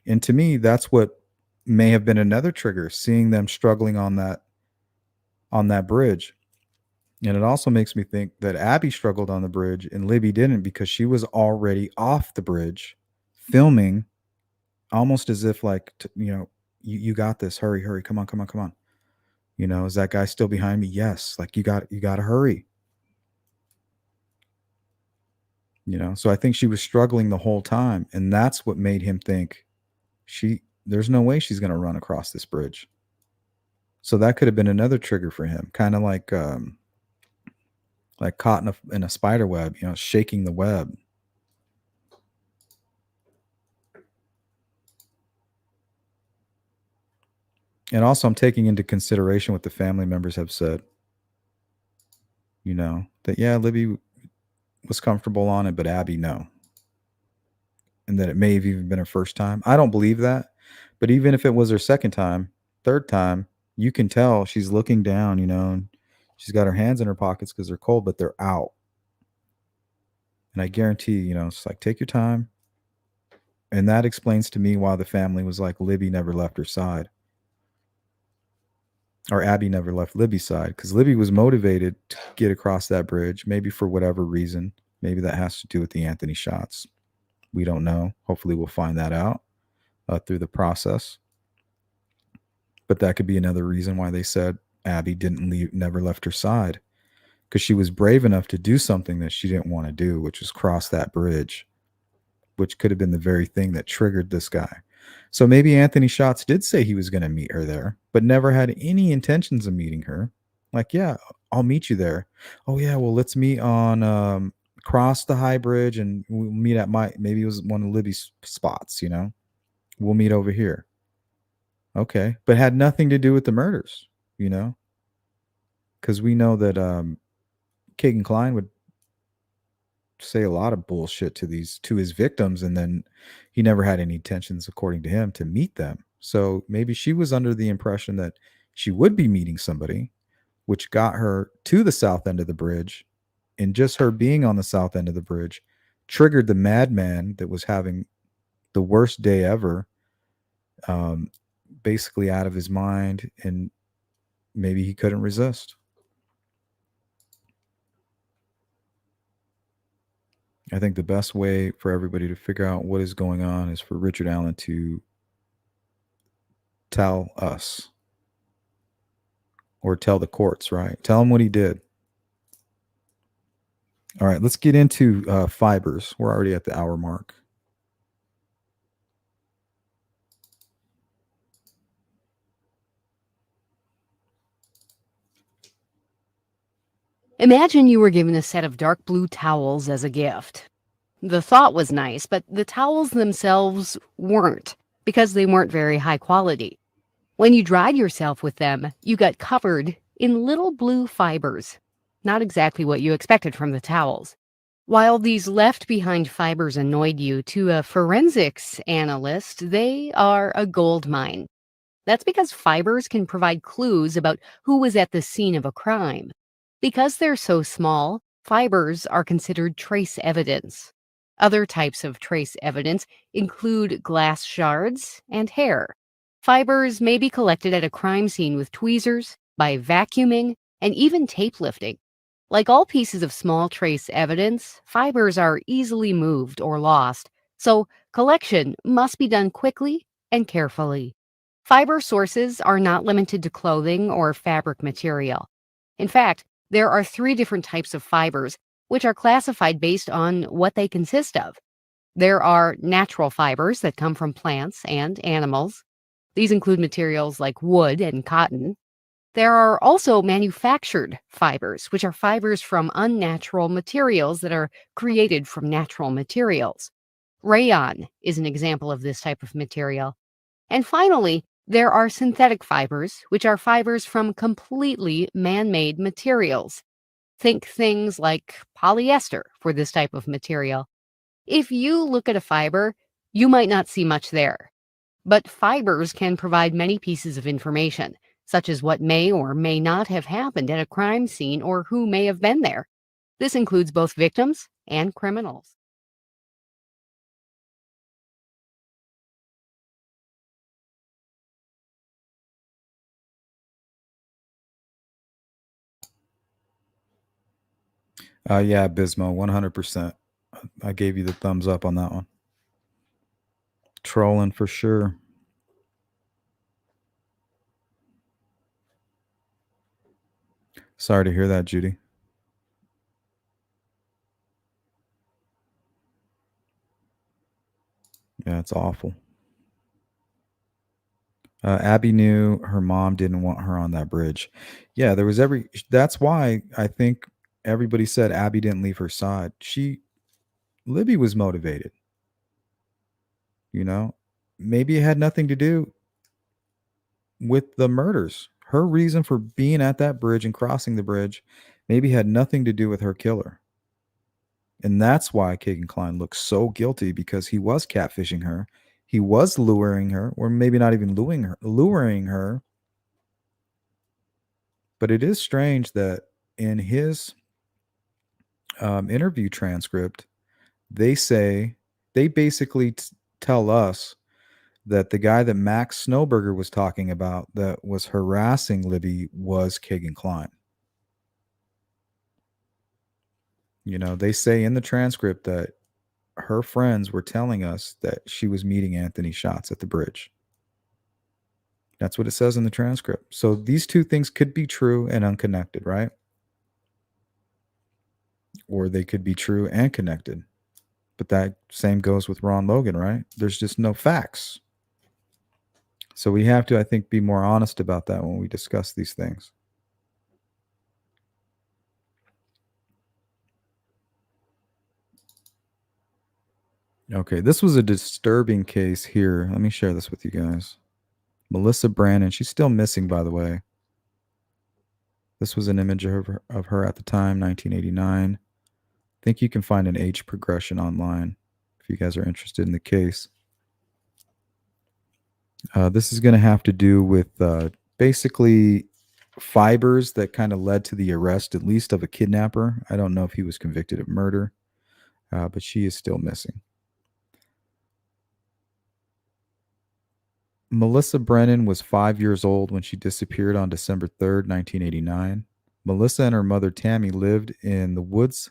And to me, that's what may have been another trigger, seeing them struggling on that bridge. And it also makes me think that Abby struggled on the bridge and Libby didn't because she was already off the bridge filming, almost as if like, you got this, hurry, come on. Is that guy still behind me? Yes. Like you got to hurry. So I think she was struggling the whole time. And that's what made him think there's no way she's going to run across this bridge. So that could have been another trigger for him. Kind of like caught in a spider web, shaking the web. And also, I'm taking into consideration what the family members have said. That yeah, Libby was comfortable on it, but Abby no, and that it may have even been her first time. I don't believe that, but even if it was her second time, third time, you can tell she's looking down. And she's got her hands in her pockets because they're cold, but they're out. And I guarantee, it's like take your time. And that explains to me why the family was like Libby never left her side. Or Abby never left Libby's side, because Libby was motivated to get across that bridge, maybe for whatever reason. Maybe that has to do with the Anthony shots. We don't know. Hopefully, we'll find that out through the process. But that could be another reason why they said Abby never left her side, because she was brave enough to do something that she didn't want to do, which was cross that bridge, which could have been the very thing that triggered this guy. So maybe Anthony Schatz did say he was going to meet her there, but never had any intentions of meeting her. Like, yeah, I'll meet you there. Oh yeah, well, let's meet on cross the high bridge, and we'll meet at maybe it was one of Libby's spots. We'll meet over here. Okay, but had nothing to do with the murders. Because we know that Kagan Klein would say a lot of bullshit to his victims, and then he never had any intentions, according to him, to meet them. So maybe she was under the impression that she would be meeting somebody, which got her to the south end of the bridge, and just her being on the south end of the bridge triggered the madman that was having the worst day ever, basically out of his mind, and maybe he couldn't resist. I think the best way for everybody to figure out what is going on is for Richard Allen to tell us, or tell the courts, right? Tell him what he did. All right, let's get into fibers. We're already at the hour mark. Imagine you were given a set of dark blue towels as a gift. The thought was nice, but the towels themselves weren't, because they weren't very high quality. When you dried yourself with them, you got covered in little blue fibers. Not exactly what you expected from the towels. While these left behind fibers annoyed you, to a forensics analyst, they are a gold mine. That's because fibers can provide clues about who was at the scene of a crime. Because they're so small, fibers are considered trace evidence. Other types of trace evidence include glass shards and hair. Fibers may be collected at a crime scene with tweezers, by vacuuming, and even tape lifting. Like all pieces of small trace evidence, fibers are easily moved or lost, so collection must be done quickly and carefully. Fiber sources are not limited to clothing or fabric material. In fact, there are 3 different types of fibers, which are classified based on what they consist of. There are natural fibers that come from plants and animals. These include materials like wood and cotton. There are also manufactured fibers, which are fibers from unnatural materials that are created from natural materials. Rayon is an example of this type of material. And finally, there are synthetic fibers, which are fibers from completely man-made materials. Think things like polyester for this type of material. If you look at a fiber, you might not see much there. But fibers can provide many pieces of information, such as what may or may not have happened at a crime scene or who may have been there. This includes both victims and criminals. Yeah, Bismo, 100%. I gave you the thumbs up on that one. Trolling for sure. Sorry to hear that, Judy. Yeah, it's awful. Abby knew her mom didn't want her on that bridge. Yeah, that's why I think everybody said Abby didn't leave her side. Libby was motivated. Maybe it had nothing to do. with the murders. Her reason for being at that bridge and crossing the bridge maybe had nothing to do with her killer. And that's why Kagan Klein looks so guilty, because he was catfishing her. He was luring her, or maybe not even luring her. But it is strange that in his interview transcript, they basically tell us that the guy that Max Snowberger was talking about that was harassing Libby was Kagan Klein. You know, they say in the transcript that her friends were telling us that she was meeting Anthony Schatz at the bridge. That's what it says in the transcript. So these two things could be true and unconnected, right? Or they could be true and connected. But that same goes with Ron Logan, right? There's just no facts. So we have to, I think, be more honest about that when we discuss these things. Okay, this was a disturbing case here. Let me share this with you guys. Melissa Brannon, she's still missing, by the way. This was an image of her at the time, 1989. I think you can find an age progression online if you guys are interested in the case. This is going to have to do with basically fibers that kind of led to the arrest, at least of a kidnapper. I don't know if he was convicted of murder, but she is still missing. Melissa Brennan was 5 years old when she disappeared on December 3rd, 1989. Melissa and her mother Tammy lived in the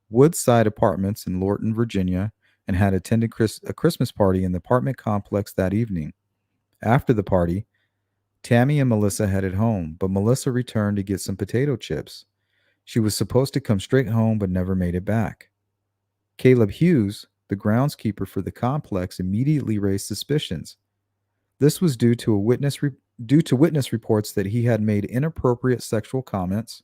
Woodside Apartments in Lorton, Virginia, and had attended a Christmas party in the apartment complex that evening. After the party, Tammy and Melissa headed home, but Melissa returned to get some potato chips. She was supposed to come straight home, but never made it back. Caleb Hughes, the groundskeeper for the complex, immediately raised suspicions. This was due to witness reports that he had made inappropriate sexual comments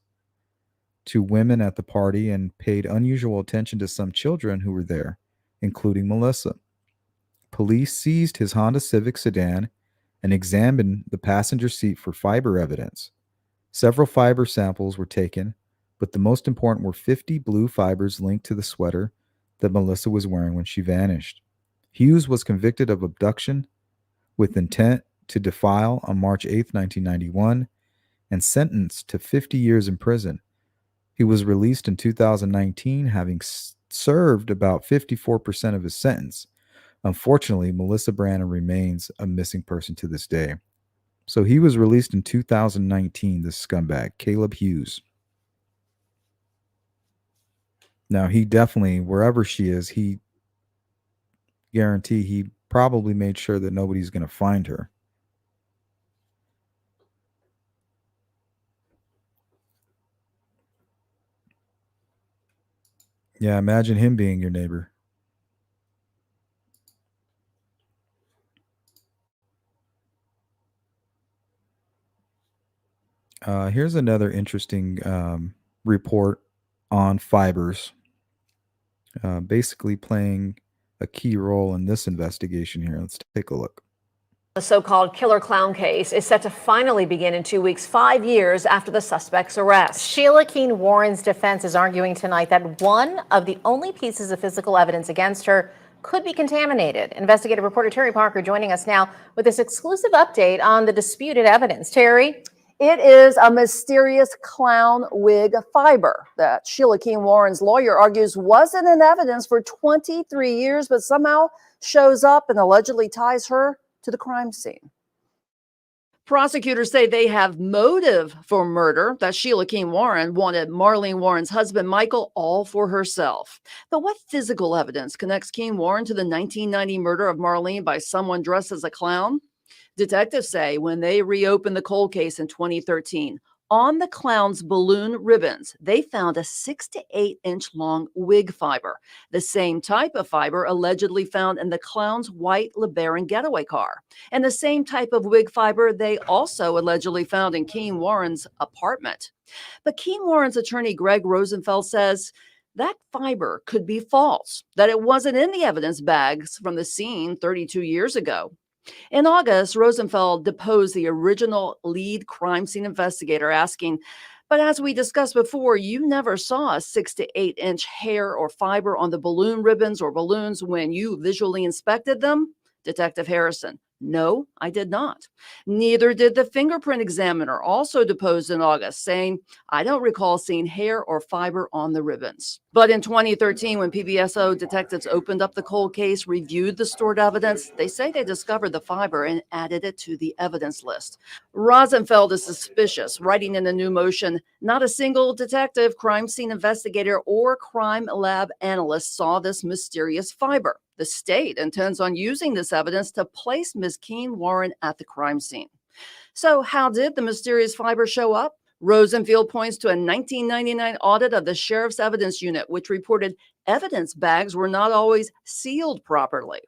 to women at the party and paid unusual attention to some children who were there, including Melissa. Police seized his Honda Civic sedan and examined the passenger seat for fiber evidence. Several fiber samples were taken, but the most important were 50 blue fibers linked to the sweater that Melissa was wearing when she vanished. Hughes was convicted of abduction with intent to defile on March 8, 1991, and sentenced to 50 years in prison. He was released in 2019, having served about 54% of his sentence. Unfortunately, Melissa Brannon remains a missing person to this day. So he was released in 2019, this scumbag, Caleb Hughes. Now, he definitely, wherever she is, he probably made sure that nobody's going to find her. Yeah, imagine him being your neighbor. Here's another interesting report on fibers, basically playing a key role in this investigation here. Let's take a look. The so-called killer clown case is set to finally begin in 2 weeks, 5 years after the suspect's arrest. Sheila Keene Warren's defense is arguing tonight that one of the only pieces of physical evidence against her could be contaminated. Investigative reporter Terry Parker joining us now with this exclusive update on the disputed evidence. Terry? It is a mysterious clown wig fiber that Sheila Keene Warren's lawyer argues wasn't in evidence for 23 years, but somehow shows up and allegedly ties her to the crime scene. Prosecutors say they have motive for murder, that Sheila Keene Warren wanted Marlene Warren's husband, Michael, all for herself. But what physical evidence connects Keene Warren to the 1990 murder of Marlene by someone dressed as a clown? Detectives say when they reopened the cold case in 2013, on the clown's balloon ribbons, they found a 6 to 8 inch long wig fiber, the same type of fiber allegedly found in the clown's white LeBaron getaway car, and the same type of wig fiber they also allegedly found in Keene Warren's apartment. But Keene Warren's attorney Greg Rosenfeld says that fiber could be false, that it wasn't in the evidence bags from the scene 32 years ago. In August, Rosenfeld deposed the original lead crime scene investigator, asking, "But as we discussed before, you never saw a 6 to 8 inch hair or fiber on the balloon ribbons or balloons when you visually inspected them?" Detective Harrison: "No, I did not." Neither did the fingerprint examiner, also deposed in August, saying, "I don't recall seeing hair or fiber on the ribbons." But in 2013, when PBSO detectives opened up the cold case, reviewed the stored evidence, they say they discovered the fiber and added it to the evidence list. Rosenfeld is suspicious, writing in a new motion, "Not a single detective, crime scene investigator, or crime lab analyst saw this mysterious fiber. The state intends on using this evidence to place Ms. Keen Warren at the crime scene." So, how did the mysterious fiber show up? Rosenfield points to a 1999 audit of the Sheriff's Evidence Unit, which reported evidence bags were not always sealed properly.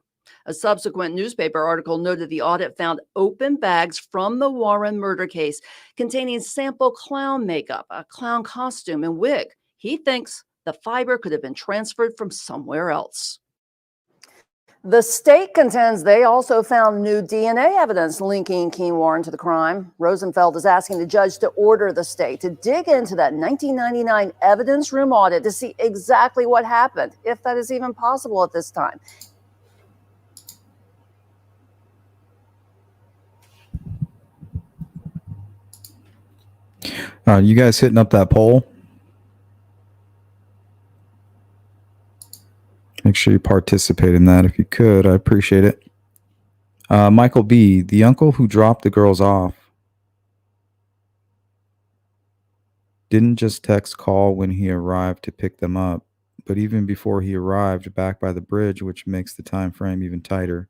A subsequent newspaper article noted the audit found open bags from the Warren murder case containing sample clown makeup, a clown costume, and wig. He thinks the fiber could have been transferred from somewhere else. The state contends they also found new DNA evidence linking Keen Warren to the crime. Rosenfeld is asking the judge to order the state to dig into that 1999 evidence room audit to see exactly what happened, if that is even possible at this time. You guys hitting up that poll? Make sure you participate in that if you could. I appreciate it. Michael B., the uncle who dropped the girls off, didn't just text call when he arrived to pick them up, but even before he arrived back by the bridge, which makes the time frame even tighter.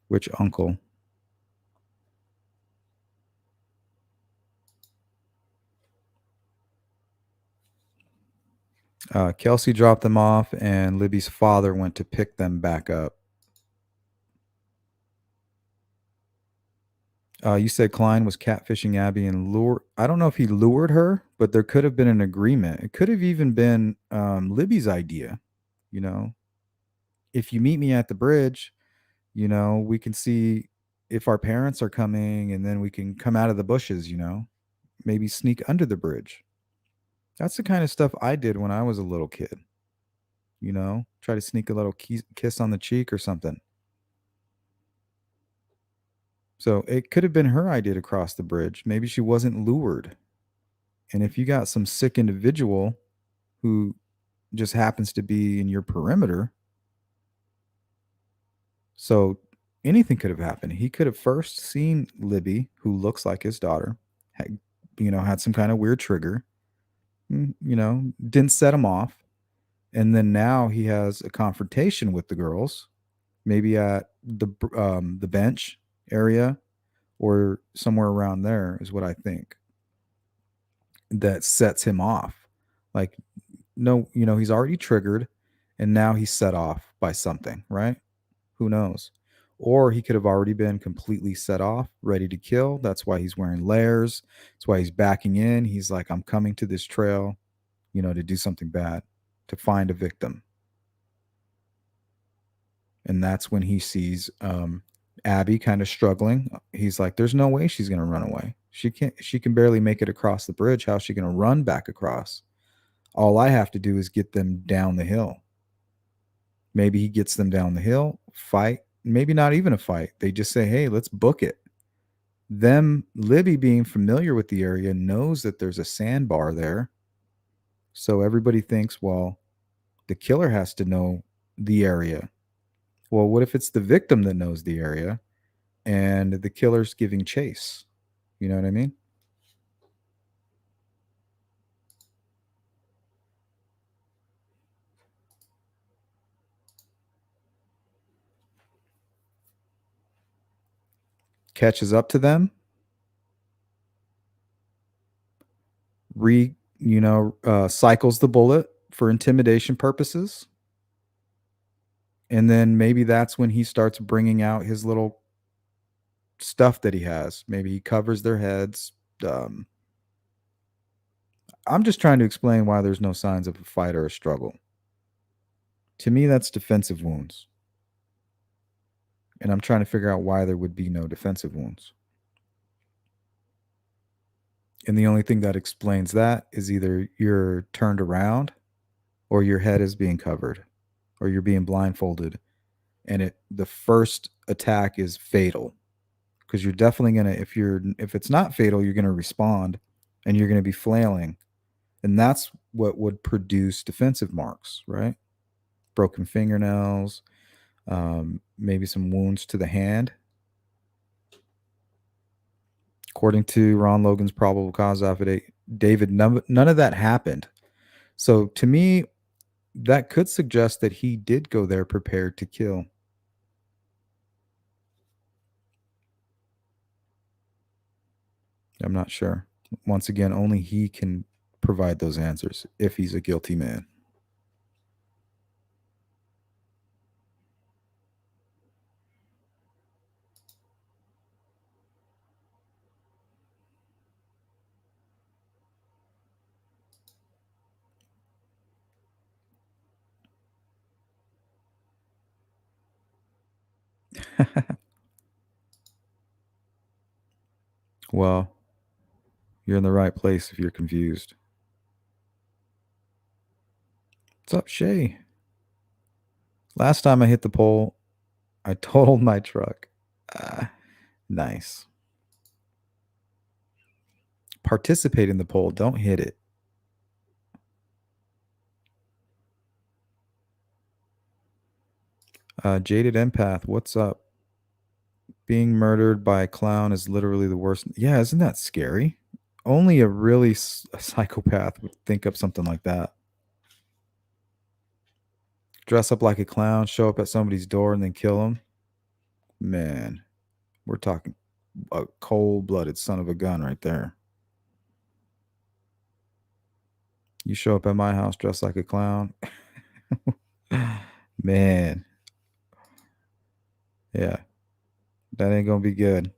Which uncle? Kelsey dropped them off, and Libby's father went to pick them back up. You said Klein was catfishing Abby and lured. I don't know if he lured her, but there could have been an agreement. It could have even been Libby's idea. You know, if you meet me at the bridge, you know, we can see if our parents are coming, and then we can come out of the bushes, you know, maybe sneak under the bridge. That's the kind of stuff I did when I was a little kid. You know, try to sneak a little kiss on the cheek or something. So it could have been her idea to cross the bridge. Maybe she wasn't lured. And if you got some sick individual who just happens to be in your perimeter, so anything could have happened. He could have first seen Libby, who looks like his daughter, had some kind of weird trigger, didn't set him off. And then now he has a confrontation with the girls, maybe at the bench area or somewhere around there is what I think. That sets him off. Like, no, he's already triggered and now he's set off by something, right? Who knows? Or he could have already been completely set off, ready to kill. That's why he's wearing layers. That's why he's backing in. He's like, I'm coming to this trail, to do something bad, to find a victim. And that's when he sees Abby kind of struggling. He's like, there's no way she's going to run away. She can barely make it across the bridge. How's she going to run back across? All I have to do is get them down the hill. Maybe he gets them down the hill, fight, maybe not even a fight. They just say, hey, let's book it. Libby being familiar with the area knows that there's a sandbar there. So everybody thinks, well, the killer has to know the area. Well, what if it's the victim that knows the area and the killer's giving chase? You know what I mean? Catches up to them. Cycles the bullet for intimidation purposes. And then maybe that's when he starts bringing out his little stuff that he has. Maybe he covers their heads. I'm just trying to explain why there's no signs of a fight or a struggle. To me, that's defensive wounds. And I'm trying to figure out why there would be no defensive wounds. And the only thing that explains that is either you're turned around or your head is being covered or you're being blindfolded. And the first attack is fatal because you're definitely going to, if it's not fatal, you're going to respond and you're going to be flailing. And that's what would produce defensive marks, right? Broken fingernails, maybe some wounds to the hand. According to Ron Logan's probable cause affidavit, none of that happened. So to me, that could suggest that he did go there prepared to kill. I'm not sure. Once again, only he can provide those answers if he's a guilty man. Well, you're in the right place if you're confused. What's up, Shay? Last time I hit the pole, I totaled my truck. Nice. Participate in the poll. Don't hit it. Jaded Empath, what's up? Being murdered by a clown is literally the worst. Yeah, isn't that scary? Only a really psychopath would think up something like that. Dress up like a clown, show up at somebody's door, and then kill them. Man, we're talking a cold-blooded son of a gun right there. You show up at my house dressed like a clown. Man. Yeah. That ain't gonna be good.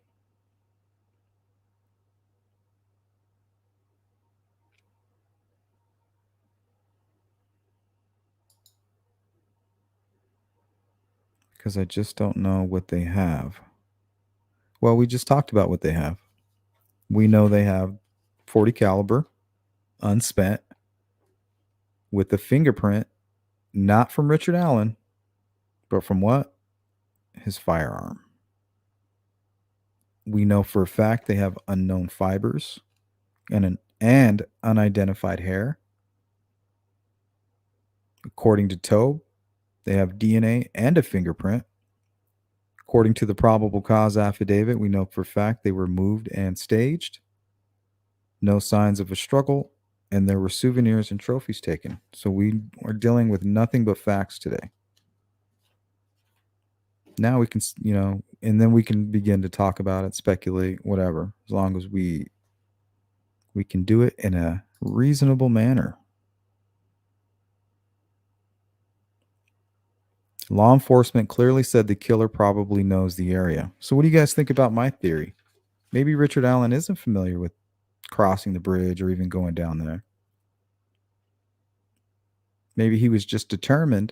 Because I just don't know what they have. Well, we just talked about what they have. We know they have 40 caliber, unspent, with the fingerprint, not from Richard Allen, but from what? His firearm. We know for a fact they have unknown fibers and unidentified hair. According to Tobe, they have DNA and a fingerprint. According to the probable cause affidavit, we know for a fact they were moved and staged. No signs of a struggle, and there were souvenirs and trophies taken. So we are dealing with nothing but facts today. Now we can, and then we can begin to talk about it, speculate, whatever, as long as we can do it in a reasonable manner. Law enforcement clearly said the killer probably knows the area. So what do you guys think about my theory? Maybe Richard Allen isn't familiar with crossing the bridge or even going down there. Maybe he was just determined,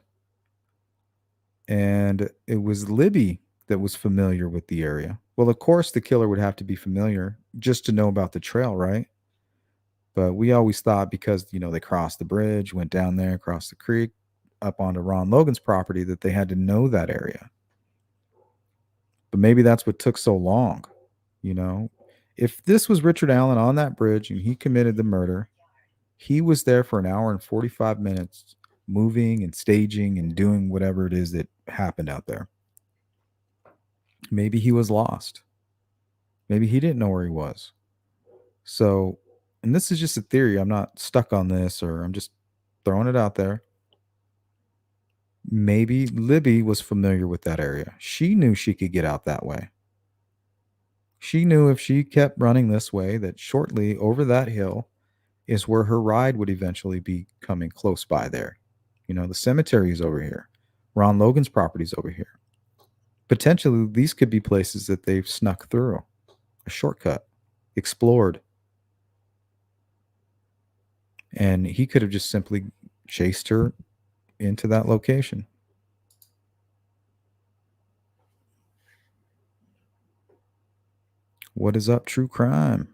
and it was Libby that was familiar with the area. Well, of course, the killer would have to be familiar just to know about the trail, right? But we always thought because, they crossed the bridge, went down there, crossed the creek, up onto Ron Logan's property, that they had to know that area. But maybe that's what took so long, If this was Richard Allen on that bridge and he committed the murder, he was there for an hour and 45 minutes moving and staging and doing whatever it is that happened out there. Maybe he was lost. Maybe he didn't know where he was. So, and this is just a theory. I'm not stuck on this, or I'm just throwing it out there. Maybe Libby was familiar with that area. She knew she could get out that way. She knew if she kept running this way, that shortly over that hill is where her ride would eventually be coming close by there. The cemetery is over here. Ron Logan's property is over here. Potentially, these could be places that they've snuck through. A shortcut. Explored. And he could have just simply chased her into that location. What is up, true crime?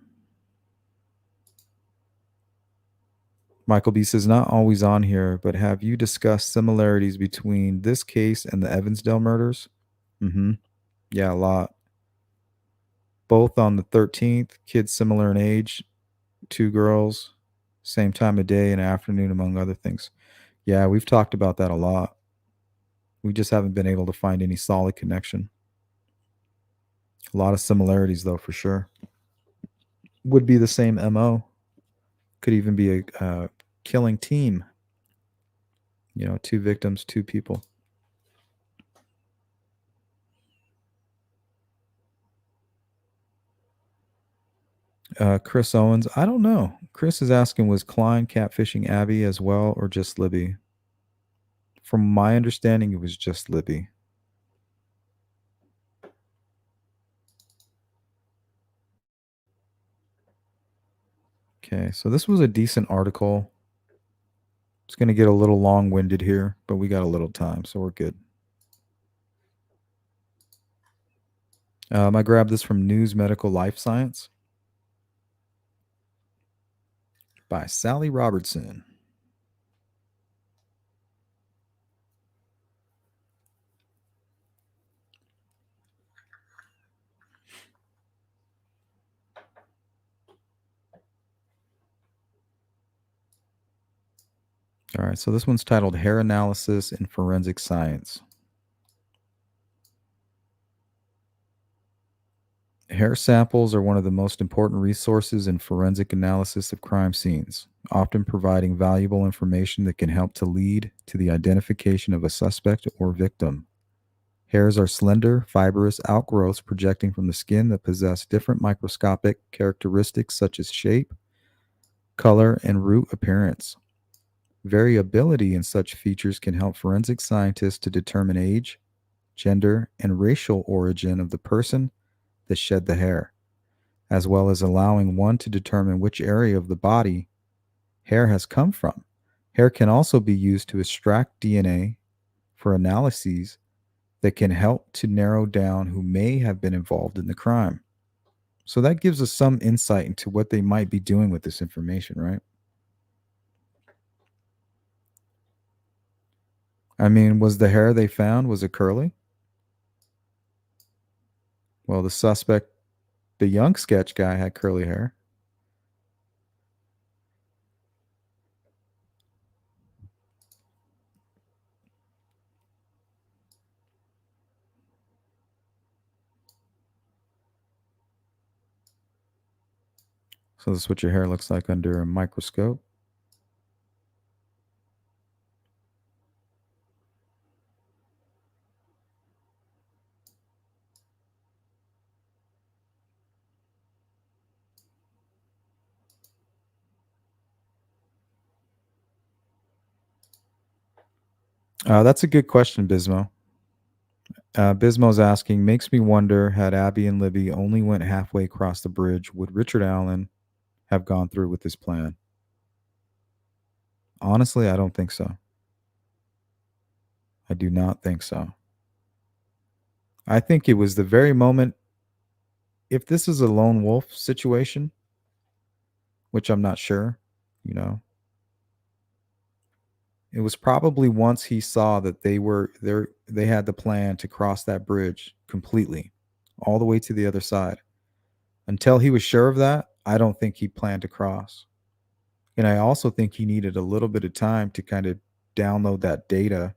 Michael B says, not always on here, but have you discussed similarities between this case and the Evansdale murders? Mm-hmm. Yeah, a lot. Both on the 13th, kids similar in age, 2 girls, same time of day and afternoon, among other things. Yeah, we've talked about that a lot. We just haven't been able to find any solid connection. A lot of similarities, though, for sure. Would be the same MO. Could even be a killing team. 2 victims, 2 people. Chris Owens, I don't know. Chris is asking, was Klein catfishing Abby as well or just Libby? From my understanding, it was just Libby. Okay, so this was a decent article. It's going to get a little long-winded here, but we got a little time, so we're good. I grabbed this from News Medical Life Science by Sally Robertson. All right, so this one's titled Hair Analysis in Forensic Science. Hair samples are one of the most important resources in forensic analysis of crime scenes, often providing valuable information that can help to lead to the identification of a suspect or victim. Hairs are slender, fibrous outgrowths projecting from the skin that possess different microscopic characteristics such as shape, color, and root appearance. Variability in such features can help forensic scientists to determine age, gender, and racial origin of the person that shed the hair, as well as allowing one to determine which area of the body hair has come from. Hair can also be used to extract DNA for analyses that can help to narrow down who may have been involved in the crime. So that gives us some insight into what they might be doing with this information, right? I mean, was the hair they found, was it curly? Well, the suspect, the young sketch guy, had curly hair. So this is what your hair looks like under a microscope. That's a good question, Bismo. Bismo's asking, makes me wonder, had Abby and Libby only went halfway across the bridge, would Richard Allen have gone through with this plan? Honestly, I don't think so. I do not think so. I think it was the very moment, if this is a lone wolf situation, which I'm not sure, it was probably once he saw that they were there, they had the plan to cross that bridge completely, all the way to the other side. Until he was sure of that, I don't think he planned to cross. And I also think he needed a little bit of time to kind of download that data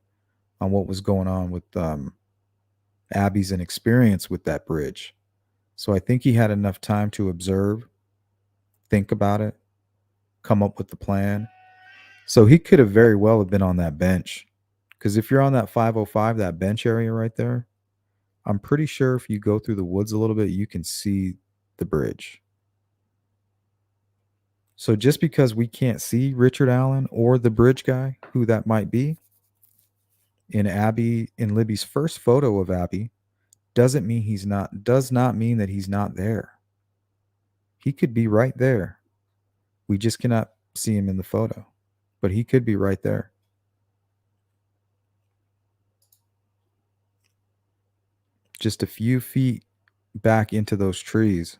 on what was going on with Abby's inexperience with that bridge. So I think he had enough time to observe, think about it, come up with the plan. So he could have very well have been on that bench. Because if you're on that 505, that bench area right there, I'm pretty sure if you go through the woods a little bit, you can see the bridge. So just because we can't see Richard Allen or the bridge guy, who that might be, in Libby's first photo of Abby, does not mean that he's not there. He could be right there. We just cannot see him in the photo, but he could be right there. Just a few feet back into those trees,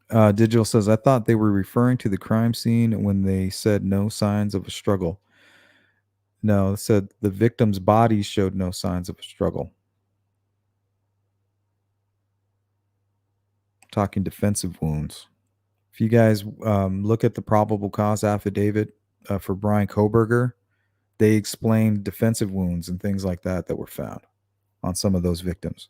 Digital says, I thought they were referring to the crime scene when they said no signs of a struggle. No, it said the victim's body showed no signs of a struggle. Talking defensive wounds. If you guys look at the probable cause affidavit for Brian Koberger, they explained defensive wounds and things like that that were found on some of those victims.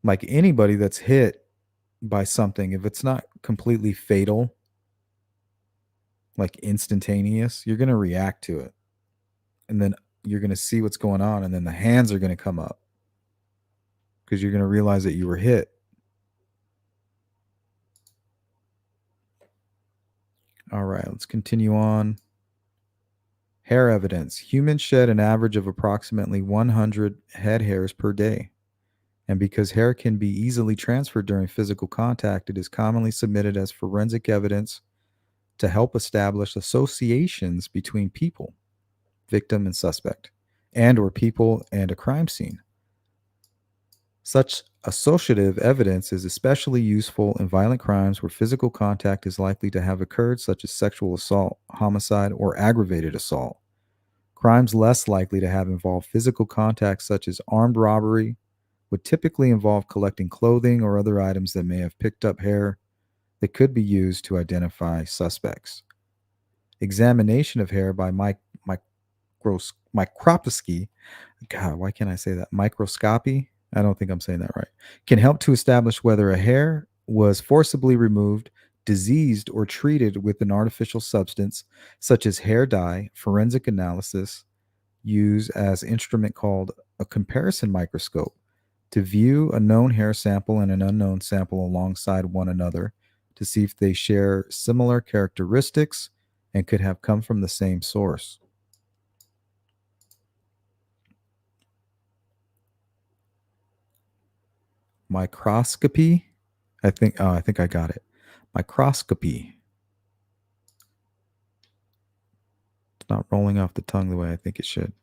Like anybody that's hit by something, if it's not completely fatal, like instantaneous, you're going to react to it. And then you're going to see what's going on. And then the hands are going to come up because you're going to realize that you were hit. All right, let's continue on. Hair evidence. Humans shed an average of approximately 100 head hairs per day. And because hair can be easily transferred during physical contact, it is commonly submitted as forensic evidence to help establish associations between people, victim and suspect, and or people and a crime scene. Such associative evidence is especially useful in violent crimes where physical contact is likely to have occurred, such as sexual assault, homicide, or aggravated assault. Crimes less likely to have involved physical contact, such as armed robbery, would typically involve collecting clothing or other items that may have picked up hair that could be used to identify suspects. Examination of hair by microscopy, God, why can't I say that? Microscopy? I don't think I'm saying that right. Can help to establish whether a hair was forcibly removed, diseased, or treated with an artificial substance, such as hair dye. Forensic analysis use as instrument called a comparison microscope to view a known hair sample and an unknown sample alongside one another to see if they share similar characteristics and could have come from the same source. Microscopy. I think I got it. Microscopy. It's not rolling off the tongue the way I think it should.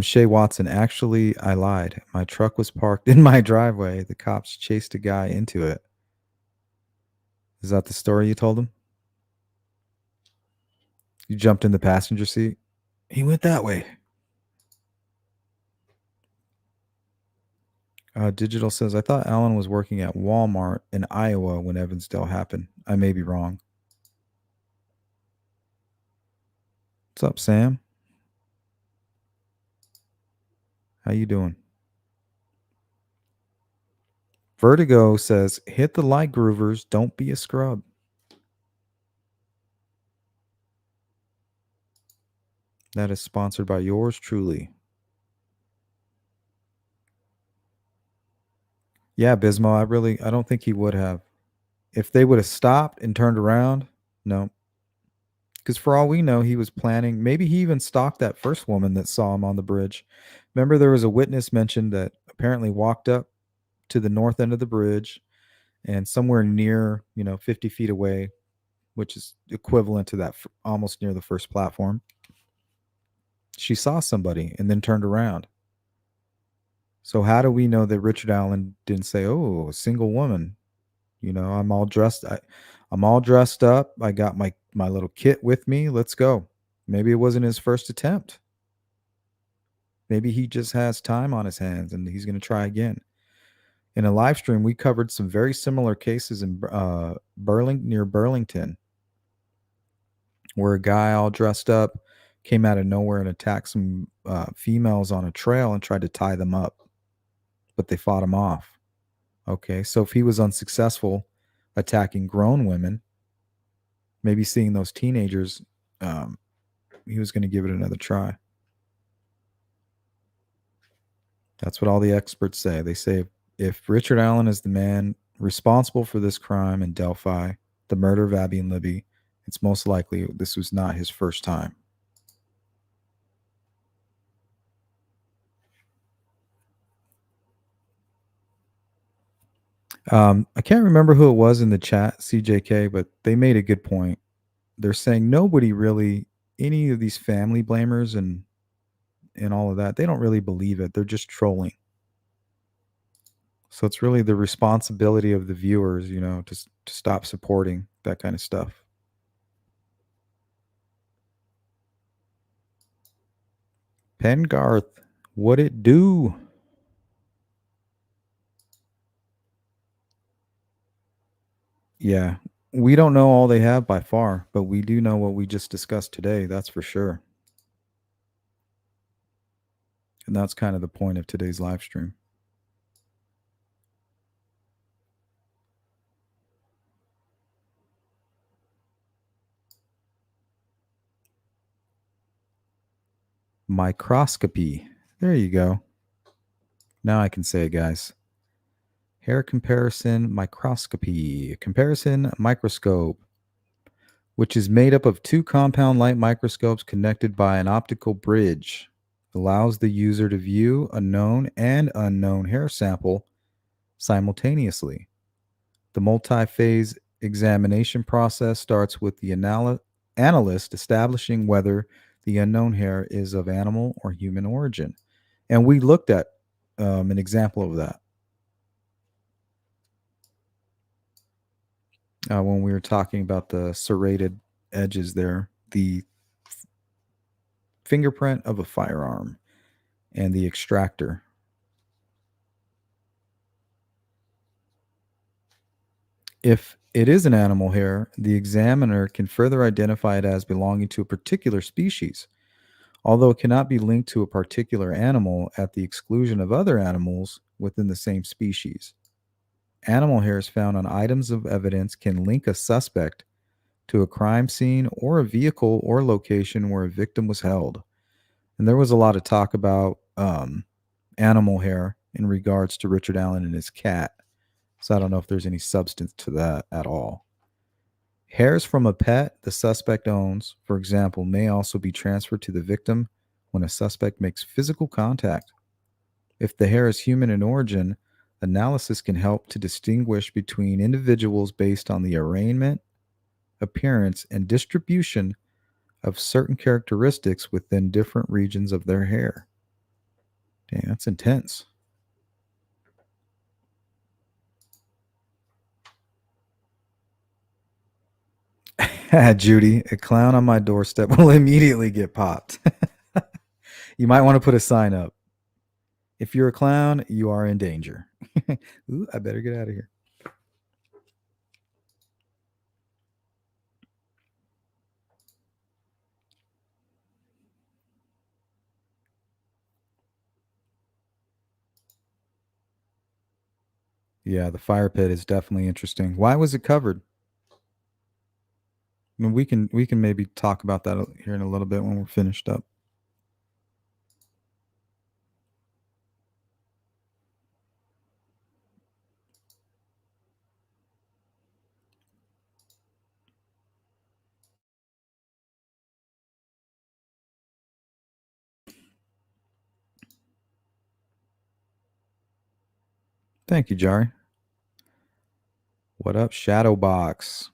Shay Watson, actually, I lied. My truck was parked in my driveway. The cops chased a guy into it. Is that the story you told him? You jumped in the passenger seat? He went that way. Digital says, I thought Alan was working at Walmart in Iowa when Evansdale happened. I may be wrong. What's up, Sam? How you doing? Vertigo says, hit the like groovers. Don't be a scrub. That is sponsored by yours truly. Yeah, Bismo, I don't think he would have. If they would have stopped and turned around, no. Because for all we know, he was planning. Maybe he even stalked that first woman that saw him on the bridge. Remember, there was a witness mentioned that apparently walked up to the north end of the bridge and somewhere near, 50 feet away, which is equivalent to that almost near the first platform. She saw somebody and then turned around. So how do we know that Richard Allen didn't say, "Oh, a single woman"? I'm all dressed. I'm all dressed up. I got my little kit with me. Let's go. Maybe it wasn't his first attempt. Maybe he just has time on his hands and he's going to try again. In a live stream, we covered some very similar cases in near Burlington, where a guy all dressed up came out of nowhere and attacked some females on a trail and tried to tie them up, but they fought him off. Okay, so if he was unsuccessful attacking grown women, maybe seeing those teenagers, he was going to give it another try. That's what all the experts say. They say if Richard Allen is the man responsible for this crime in Delphi, the murder of Abby and Libby, it's most likely this was not his first time. I can't remember who it was in the chat, CJK, but they made a good point. They're saying nobody really, any of these family blamers and all of that, they don't really believe it. They're just trolling. So it's really the responsibility of the viewers, to stop supporting that kind of stuff. Pengarth, what it do? Yeah, we don't know all they have by far, but we do know what we just discussed today, that's for sure. And that's kind of the point of today's live stream. Microscopy. There you go. Now I can say it, guys. Hair comparison microscopy. Comparison microscope, which is made up of two compound light microscopes connected by an optical bridge, allows the user to view a known and unknown hair sample simultaneously. The multi-phase examination process starts with the analyst establishing whether the unknown hair is of animal or human origin. And we looked at an example of that when we were talking about the serrated edges there, the fingerprint of a firearm and the extractor. If it is an animal hair, the examiner can further identify it as belonging to a particular species, although it cannot be linked to a particular animal at the exclusion of other animals within the same species. Animal hairs found on items of evidence can link a suspect to a crime scene or a vehicle or location where a victim was held. And there was a lot of talk about animal hair in regards to Richard Allen and his cat. So I don't know if there's any substance to that at all. Hairs from a pet the suspect owns, for example, may also be transferred to the victim when a suspect makes physical contact. If the hair is human in origin, analysis can help to distinguish between individuals based on the arrangement, appearance, and distribution of certain characteristics within different regions of their hair. Dang, that's intense. Judy, a clown on my doorstep will immediately get popped. You might want to put a sign up. If you're a clown, you are in danger. Ooh, I better get out of here. Yeah, the fire pit is definitely interesting. Why was it covered? I mean, we can maybe talk about that here in a little bit when we're finished up. Thank you, Jari. What up, Shadowbox?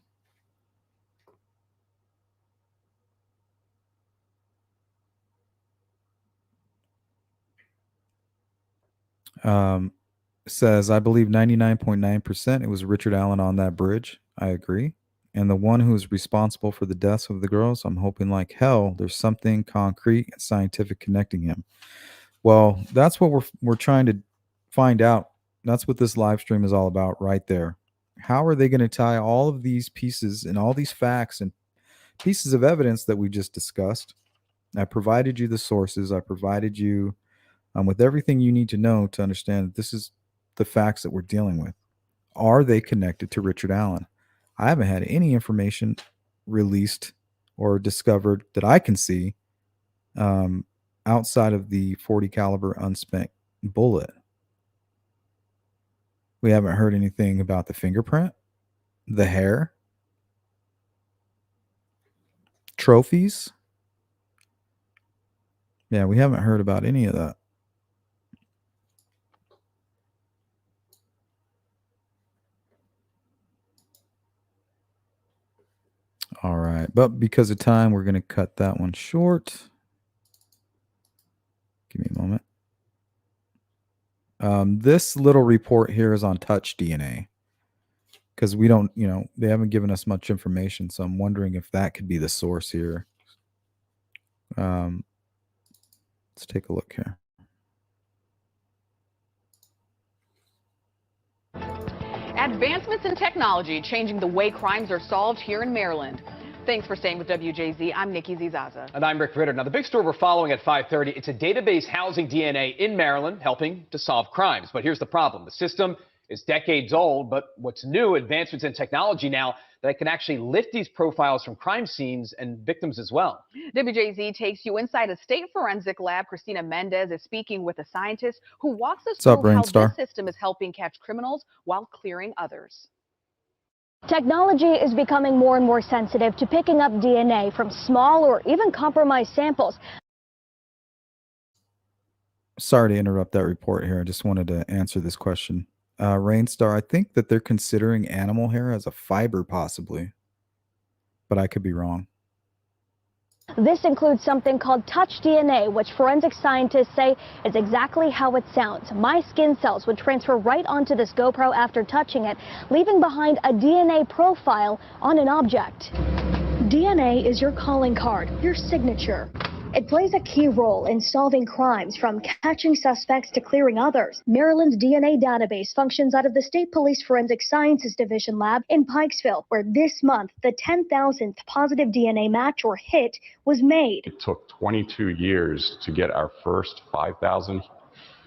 Says, I believe 99.9% it was Richard Allen on that bridge. I agree. And the one who is responsible for the deaths of the girls, I'm hoping like hell there's something concrete and scientific connecting him. Well, that's what we're trying to find out. That's what this live stream is all about right there. How are they going to tie all of these pieces and all these facts and pieces of evidence that we just discussed? I provided you the sources. I provided you with everything you need to know to understand that this is the facts that we're dealing with. Are they connected to Richard Allen? I haven't had any information released or discovered that I can see outside of the 40 caliber unspent bullet. We haven't heard anything about the fingerprint, the hair, trophies. Yeah, we haven't heard about any of that. All right. But because of time, we're going to cut that one short. Give me a moment. This little report here is on touch DNA because we don't, they haven't given us much information. So I'm wondering if that could be the source here. Let's take a look here. Advancements in technology changing the way crimes are solved here in Maryland. Thanks for staying with WJZ. I'm Nikki Zizaza. And I'm Rick Ritter. Now, the big story we're following at 5:30, it's a database housing DNA in Maryland, helping to solve crimes. But here's the problem. The system is decades old, but what's new, advancements in technology now that can actually lift these profiles from crime scenes and victims as well. WJZ takes you inside a state forensic lab. Christina Mendez is speaking with a scientist who walks us What's up, through how Brainstar? this system is helping catch criminals while clearing others. Technology is becoming more and more sensitive to picking up DNA from small or even compromised samples. Sorry to interrupt that report here. I just wanted to answer this question. Rainstar, I think that they're considering animal hair as a fiber possibly, but I could be wrong. This includes something called touch DNA, which forensic scientists say is exactly how it sounds. My skin cells would transfer right onto this GoPro after touching it, leaving behind a DNA profile on an object. DNA is your calling card, your signature. It plays a key role in solving crimes, from catching suspects to clearing others. Maryland's DNA database functions out of the State Police Forensic Sciences Division lab in Pikesville, where this month the 10,000th positive DNA match or hit was made. It took 22 years to get our first 5,000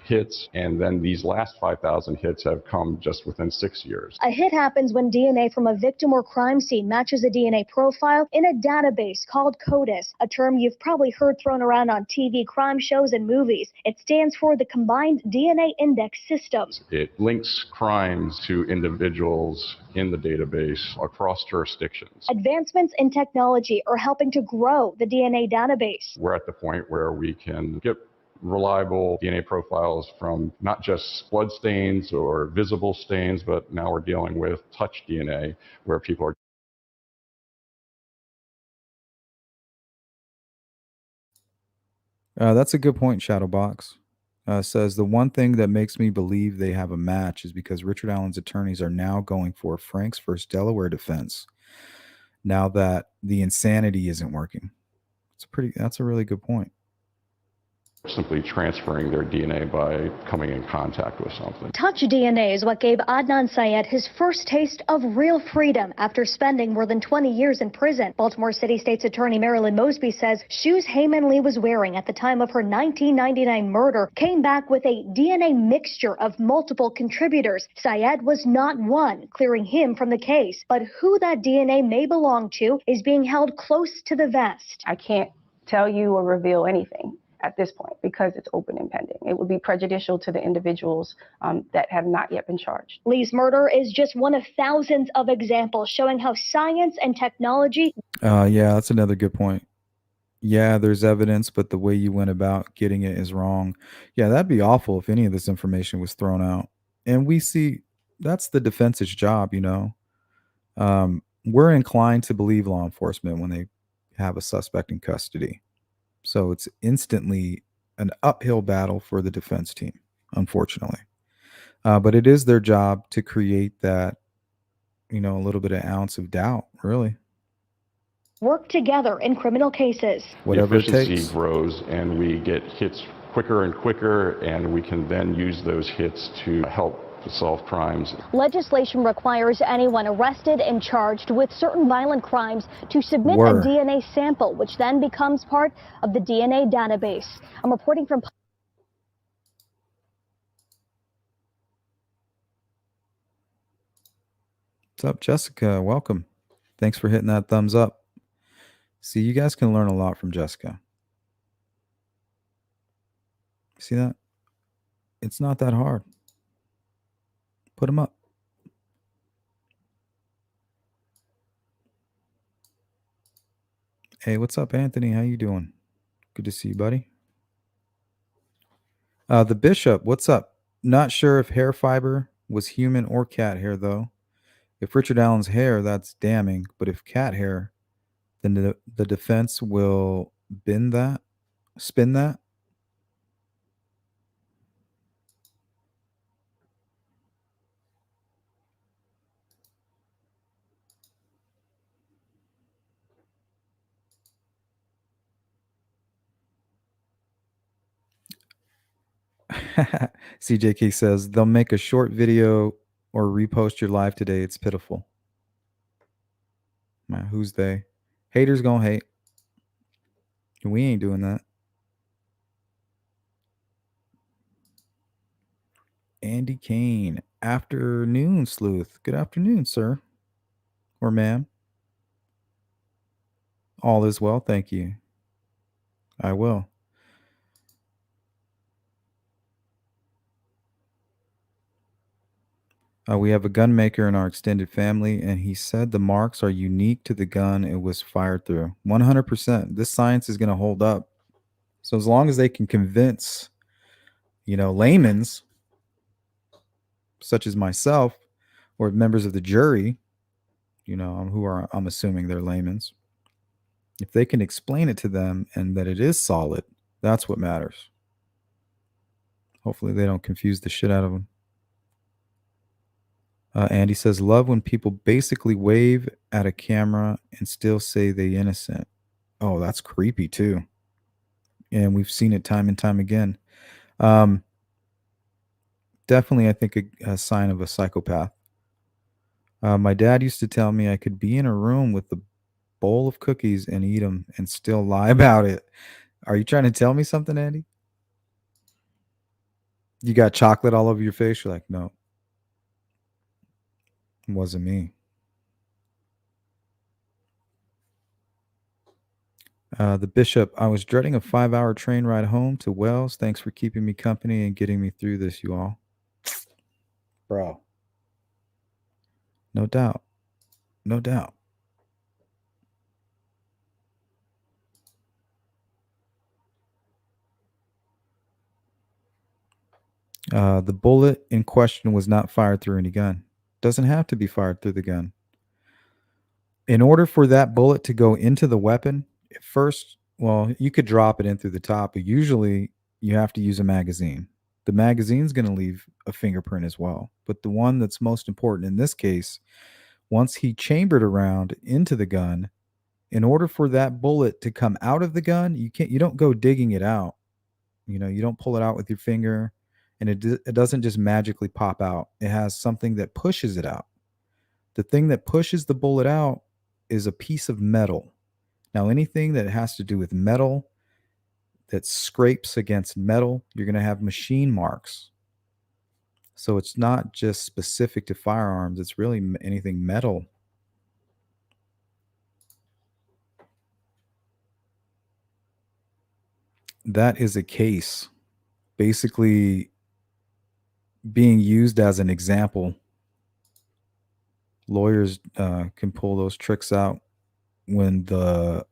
hits, and then these last 5,000 hits have come just within 6 years. A hit happens when DNA from a victim or crime scene matches a DNA profile in a database called CODIS, a term you've probably heard thrown around on TV crime shows and movies. It stands for the Combined DNA Index System. It links crimes to individuals in the database across jurisdictions. Advancements in technology are helping to grow the DNA database. We're at the point where we can get reliable DNA profiles from not just blood stains or visible stains, but now we're dealing with touch DNA, where people are. That's a good point, Shadowbox. Says the one thing that makes me believe they have a match is because Richard Allen's attorneys are now going for Frank's first Delaware defense. Now that the insanity isn't working, that's a really good point. Simply transferring their DNA by coming in contact with something. Touch DNA is what gave Adnan Syed his first taste of real freedom after spending more than 20 years in prison. Baltimore City State's Attorney Marilyn Mosby says shoes Heyman Lee was wearing at the time of her 1999 murder came back with a DNA mixture of multiple contributors. Syed was not one, clearing him from the case. But who that DNA may belong to is being held close to the vest. I can't tell you or reveal anything at this point because it's open and pending. It would be prejudicial to the individuals that have not yet been charged. Lee's murder is just one of thousands of examples showing how science and technology. Yeah, that's another good point. Yeah, there's evidence, but the way you went about getting it is wrong. Yeah, that'd be awful if any of this information was thrown out. And we see that's the defense's job, We're inclined to believe law enforcement when they have a suspect in custody. So it's instantly an uphill battle for the defense team, unfortunately. But it is their job to create that, a little bit of ounce of doubt, really. Work together in criminal cases. Whatever the it takes. efficiency grows and we get hits quicker and quicker, and we can then use those hits to help to solve crimes. Legislation requires anyone arrested and charged with certain violent crimes to submit a DNA sample, which then becomes part of the DNA database. I'm reporting from. What's up, Jessica? Welcome. Thanks for hitting that thumbs up. See, you guys can learn a lot from Jessica. See that? It's not that hard. Put them up. Hey, what's up, Anthony? How you doing? Good to see you, buddy. The Bishop, what's up? Not sure if hair fiber was human or cat hair, though. If Richard Allen's hair, that's damning. But if cat hair, then the defense will spin that. CJK says they'll make a short video or repost your live today. It's pitiful. Man, who's they? Haters gonna hate. We ain't doing that. Andy Kane, afternoon sleuth. Good afternoon, sir or ma'am. All is well, thank you. I will. We have a gun maker in our extended family, and he said the marks are unique to the gun it was fired through. 100%. This science is going to hold up. So as long as they can convince, laymen's such as myself or members of the jury, who are, I'm assuming they're laymen's, if they can explain it to them and that it is solid, that's what matters. Hopefully they don't confuse the shit out of them. Andy says, love when people basically wave at a camera and still say they innocent. Oh, that's creepy too. And we've seen it time and time again. Definitely, I think a sign of a psychopath. My dad used to tell me I could be in a room with a bowl of cookies and eat them and still lie about it. Are you trying to tell me something, Andy? You got chocolate all over your face? You're like, no, it wasn't me. The bishop, I was dreading a 5-hour train ride home to Wells. Thanks for keeping me company and getting me through this, you all. Bro. No doubt. No doubt. The bullet in question was not fired through any gun. Doesn't have to be fired through the gun. In order for that bullet to go into the weapon, first, well, you could drop it in through the top, but usually you have to use a magazine. The magazine's going to leave a fingerprint as well. But the one that's most important in this case, once he chambered a round into the gun, in order for that bullet to come out of the gun, you don't go digging it out. You don't pull it out with your finger, and it doesn't just magically pop out. It has something that pushes it out. The thing that pushes the bullet out is a piece of metal. Now, anything that has to do with metal that scrapes against metal, you're going to have machine marks. So it's not just specific to firearms. It's really anything metal. That is a case basically being used as an example. Lawyers can pull those tricks out when the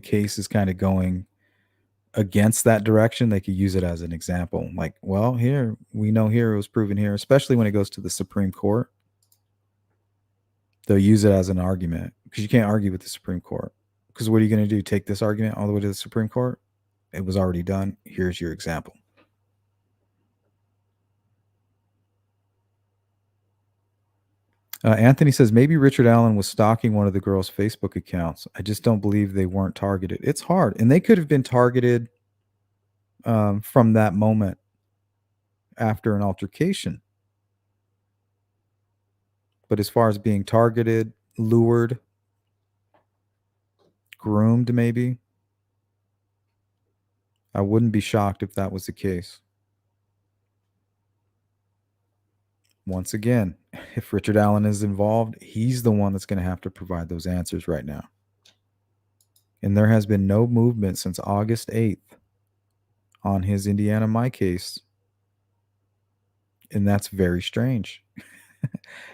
case is kind of going against that direction. They could use it as an example. Like, well, here, we know here it was proven here, especially when it goes to the Supreme Court. They'll use it as an argument because you can't argue with the Supreme Court. Because what are you going to do? Take this argument all the way to the Supreme Court? It was already done. Here's your example. Anthony says, maybe Richard Allen was stalking one of the girls' Facebook accounts. I just don't believe they weren't targeted. It's hard. And they could have been targeted from that moment after an altercation. But as far as being targeted, lured, groomed maybe, I wouldn't be shocked if that was the case. Once again, if Richard Allen is involved, he's the one that's going to have to provide those answers right now. And there has been no movement since August 8th on his Indiana My case. And that's very strange.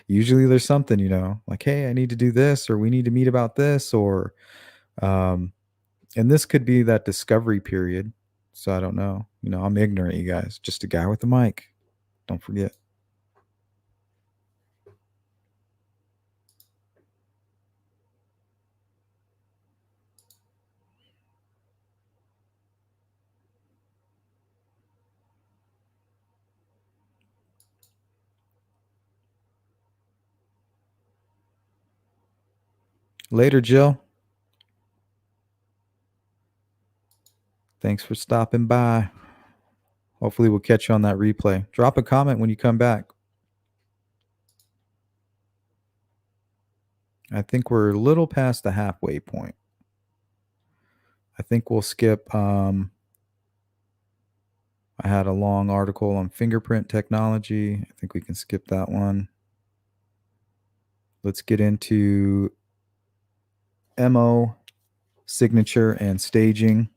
Usually there's something, like, hey, I need to do this, or we need to meet about this, or, and this could be that discovery period. So I don't know. I'm ignorant, you guys. Just a guy with a mic. Don't forget. Later, Jill. Thanks for stopping by. Hopefully we'll catch you on that replay. Drop a comment when you come back. I think we're a little past the halfway point. I think we'll skip. I had a long article on fingerprint technology. I think we can skip that one. Let's get into MO, signature, and staging.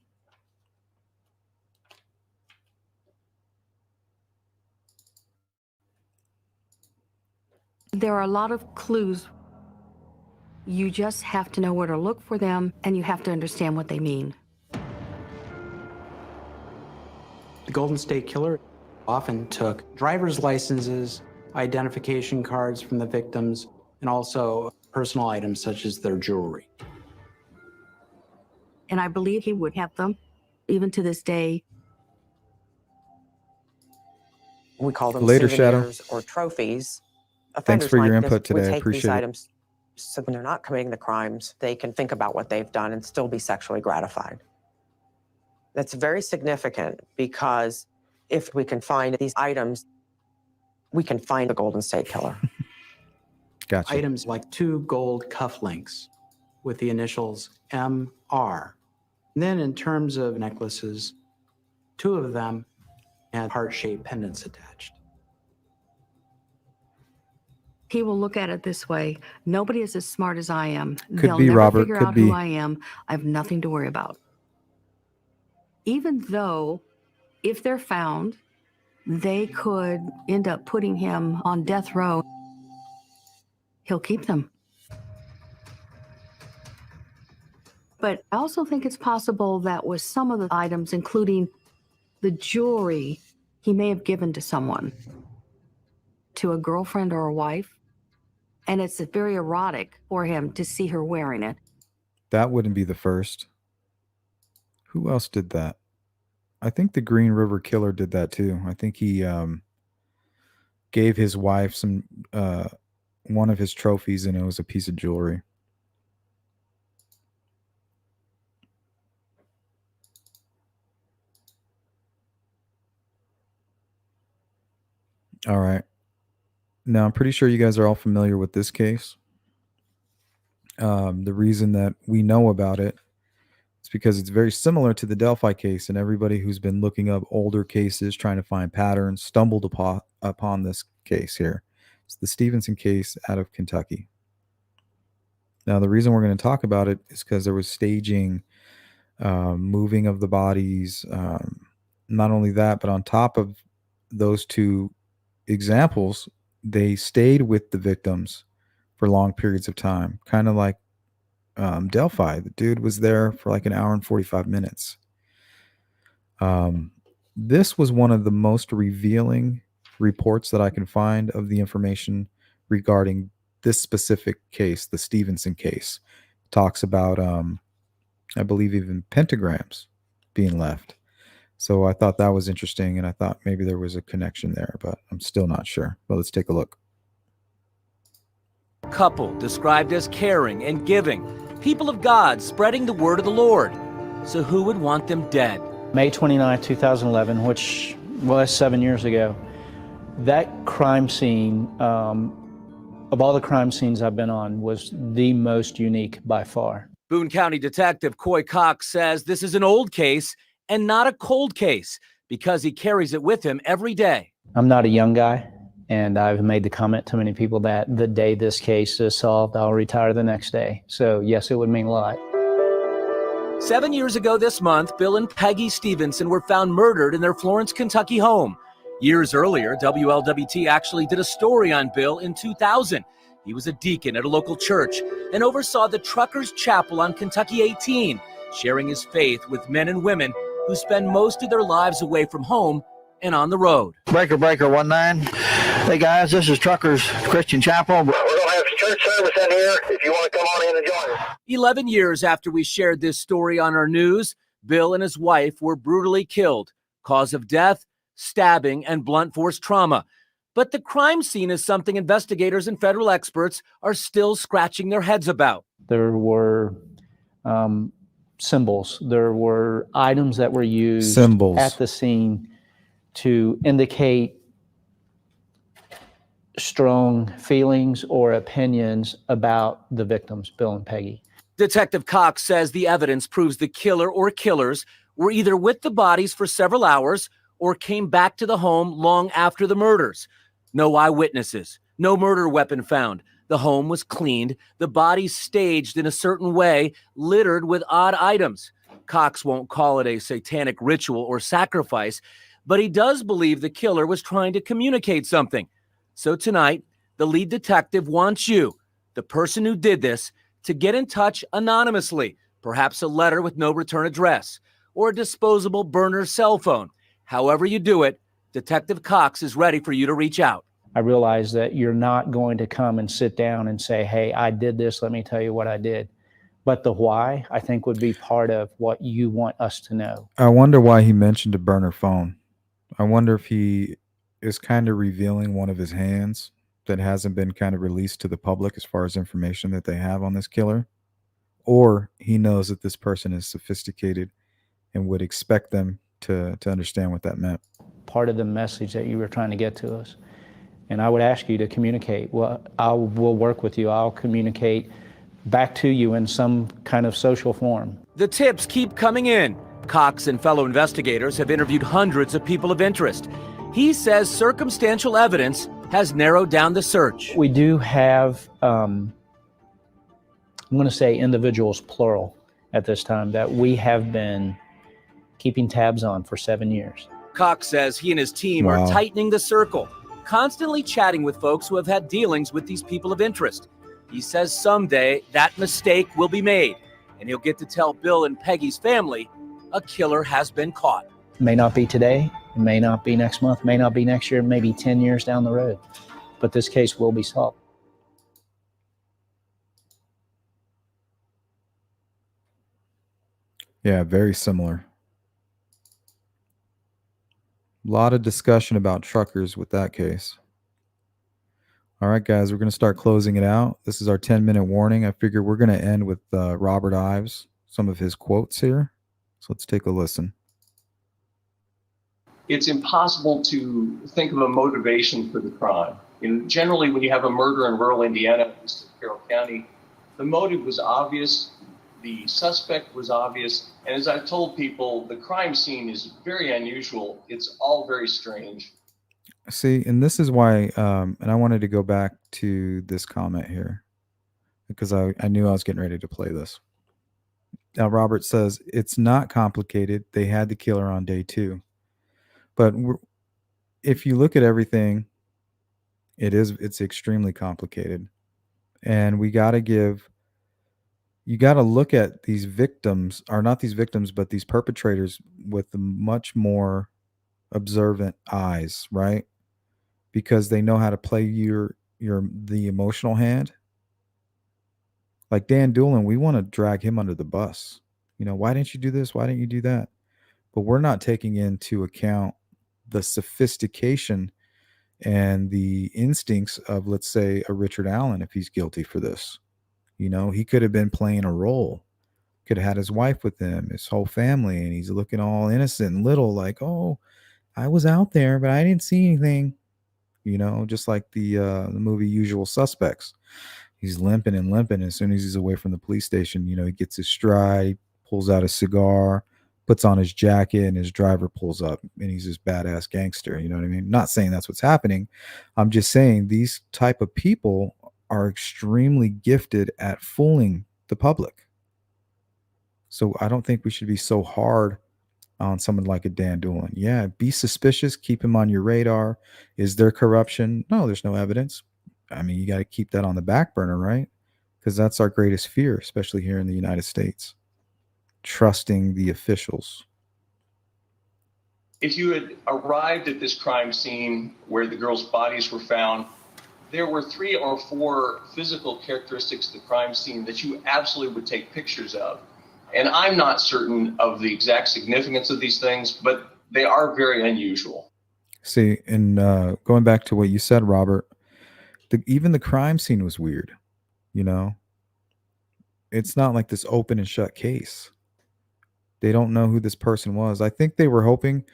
There are a lot of clues. You just have to know where to look for them, and you have to understand what they mean. The Golden State Killer often took driver's licenses, identification cards from the victims, and also personal items such as their jewelry. And I believe he would have them, even to this day. We call them Later, Shadow. souvenirs or trophies. Thanks Offenders for your like input this would today. I take appreciate these it. items so when they're not committing the crimes, they can think about what they've done and still be sexually gratified. That's very significant because if we can find these items, we can find the Golden State Killer. Gotcha. Items like 2 gold cufflinks with the initials MR. And then in terms of necklaces, 2 of them had heart-shaped pendants attached. He will look at it this way. Nobody is as smart as I am. Could They'll be, never Robert. figure Could out be. who I am. I have nothing to worry about. Even though, if they're found, they could end up putting him on death row. He'll keep them. But I also think it's possible that with some of the items, including the jewelry, he may have given to someone, to a girlfriend or a wife. And it's very erotic for him to see her wearing it. That wouldn't be the first. Who else did that? I think the Green River Killer did that too. I think he gave his wife some one of his trophies, and it was a piece of jewelry. All right. Now, I'm pretty sure you guys are all familiar with this case. The reason that we know about it is because it's very similar to the Delphi case, and everybody who's been looking up older cases, trying to find patterns, stumbled upon this case here. It's the Stevenson case out of Kentucky. Now, the reason we're going to talk about it is because there was staging, moving of the bodies. Not only that, but on top of those 2 examples, they stayed with the victims for long periods of time, kind of like Delphi. The dude was there for like an hour and 45 minutes. This was one of the most revealing reports that I can find of the information regarding this specific case, the Stevenson case. It talks about, I believe, even pentagrams being left. So I thought that was interesting, and I thought maybe there was a connection there, but I'm still not sure. But let's take a look. Couple described as caring and giving, people of God spreading the word of the Lord. So who would want them dead? May 29, 2011, which was 7 years ago. That crime scene, of all the crime scenes I've been on, was the most unique by far. Boone County Detective Coy Cox says this is an old case and not a cold case because he carries it with him every day. I'm not a young guy, and I've made the comment to many people that the day this case is solved, I'll retire the next day. So yes, it would mean a lot. 7 years ago this month, Bill and Peggy Stevenson were found murdered in their Florence, Kentucky home. Years earlier, WLWT actually did a story on Bill in 2000. He was a deacon at a local church and oversaw the Truckers Chapel on Kentucky 18, sharing his faith with men and women who spend most of their lives away from home and on the road. Breaker 19. Hey guys, this is Truckers Christian Chapel. We're going to have church service in here if you want to come on in and join us. 11 years after we shared this story on our news, Bill and his wife were brutally killed. Cause of death, stabbing, and blunt force trauma. But the crime scene is something investigators and federal experts are still scratching their heads about. There were symbols. There were items that were used at the scene to indicate strong feelings or opinions about the victims, Bill and Peggy. Detective Cox says the evidence proves the killer or killers were either with the bodies for several hours or came back to the home long after the murders. No eyewitnesses, no murder weapon found. The home was cleaned, the bodies staged in a certain way, littered with odd items. Cox won't call it a satanic ritual or sacrifice, but he does believe the killer was trying to communicate something. So tonight, the lead detective wants you, the person who did this, to get in touch anonymously, perhaps a letter with no return address, or a disposable burner cell phone. However you do it, Detective Cox is ready for you to reach out. I realize that you're not going to come and sit down and say, hey, I did this, let me tell you what I did. But the why, I think, would be part of what you want us to know. I wonder why he mentioned a burner phone. I wonder if he is kind of revealing one of his hands that hasn't been kind of released to the public as far as information that they have on this killer. Or he knows that this person is sophisticated and would expect them to understand what that meant. Part of the message that you were trying to get to us. And I would ask you to communicate. Well, I will work with you. I'll communicate back to you in some kind of social form. The tips keep coming in. Cox and fellow investigators have interviewed hundreds of people of interest. He says circumstantial evidence has narrowed down the search. We do have, I'm going to say individuals, plural, at this time, that we have been keeping tabs on for 7 years. Cox says he and his team are tightening the circle, constantly chatting with folks who have had dealings with these people of interest. He says someday that mistake will be made, and he'll get to tell Bill and Peggy's family a killer has been caught. May not be today, may not be next month, may not be next year, maybe 10 years down the road. But this case will be solved. Yeah, very similar. A lot of discussion about truckers with that case. All right, guys, we're going to start closing it out. This is our 10-minute warning. I figure we're going to end with Robert Ives, some of his quotes here. So let's take a listen. It's impossible to think of a motivation for the crime. Generally, when you have a murder in rural Indiana, east of Carroll County, the motive was obvious, the suspect was obvious, and as I've told people, the crime scene is very unusual. It's all very strange. See, and this is why, and I wanted to go back to this comment here because I knew I was getting ready to play this. Now, Robert says, it's not complicated. They had the killer on day 2. But if you look at everything, it's extremely complicated. And you got to look at these victims, or not these victims, but these perpetrators with much more observant eyes, right? Because they know how to play the emotional hand. Like Dan Doolin, we want to drag him under the bus. Why didn't you do this? Why didn't you do that? But we're not taking into account the sophistication and the instincts of, let's say, a Richard Allen, if he's guilty for this. He could have been playing a role, could have had his wife with him, his whole family, and he's looking all innocent and little, like, oh, I was out there, but I didn't see anything. Just like the movie Usual Suspects. He's limping and limping. As soon as he's away from the police station, he gets his stride, pulls out a cigar, puts on his jacket, and his driver pulls up, and he's this badass gangster. You know what I mean? Not saying that's what's happening. I'm just saying these type of people are extremely gifted at fooling the public. So I don't think we should be so hard on someone like a Dan Doolin. Yeah, be suspicious, keep him on your radar. Is there corruption? No, there's no evidence. I mean, you got to keep that on the back burner, right? Because that's our greatest fear, especially here in the United States. Trusting the officials. If you had arrived at this crime scene where the girls' bodies were found, there were 3 or 4 physical characteristics of the crime scene that you absolutely would take pictures of. And I'm not certain of the exact significance of these things, but they are very unusual. See, and going back to what you said, Robert, even the crime scene was weird. It's not like this open and shut case. They don't know who this person was. I think they were hoping,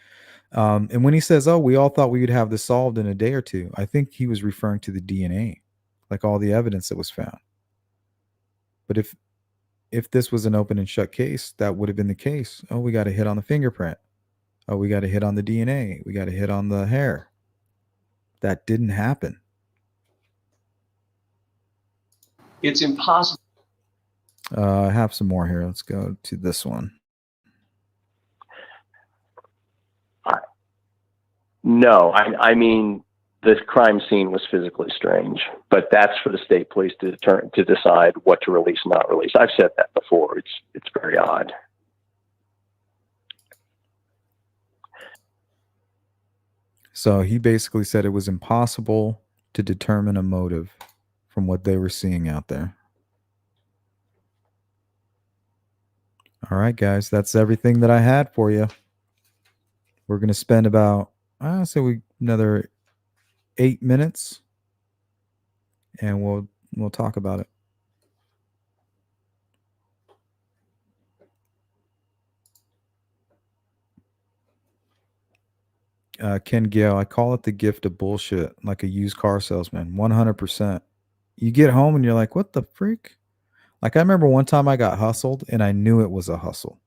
And when he says, "Oh, we all thought we would have this solved in a day or two," I think he was referring to the DNA, like all the evidence that was found. But if this was an open and shut case, that would have been the case. Oh, we got a hit on the fingerprint. Oh, we got a hit on the DNA. We got a hit on the hair. That didn't happen. It's impossible. I have some more here. Let's go to this one. No, I mean, the crime scene was physically strange, but that's for the state police to decide what to release and not release. I've said that before. It's very odd. So he basically said it was impossible to determine a motive from what they were seeing out there. All right, guys, that's everything that I had for you. We're going to spend about, another 8 minutes, and we'll talk about it. Ken Gale, I call it the gift of bullshit, like a used car salesman. 100%. You get home and you're like, what the freak? Like, I remember one time I got hustled and I knew it was a hustle,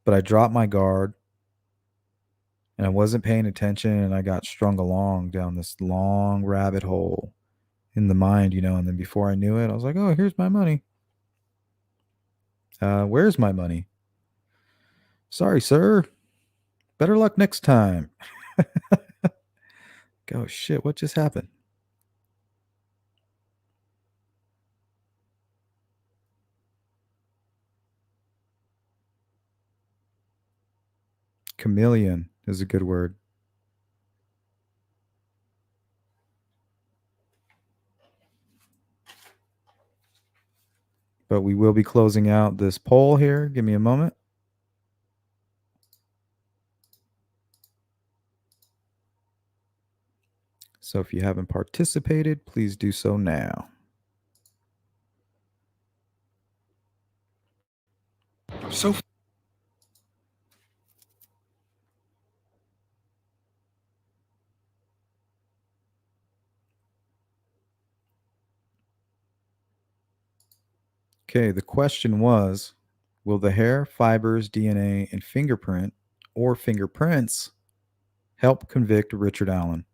but I dropped my guard and I wasn't paying attention, and I got strung along down this long rabbit hole in the mind, and then before I knew it, I was like, oh, here's my money. Where's my money? Sorry, sir. Better luck next time. Oh, shit. What just happened? Chameleon is a good word. But we will be closing out this poll here. Give me a moment. So if you haven't participated, please do so now. So okay, the question was, will the hair, fibers, DNA, and fingerprint or fingerprints help convict Richard Allen?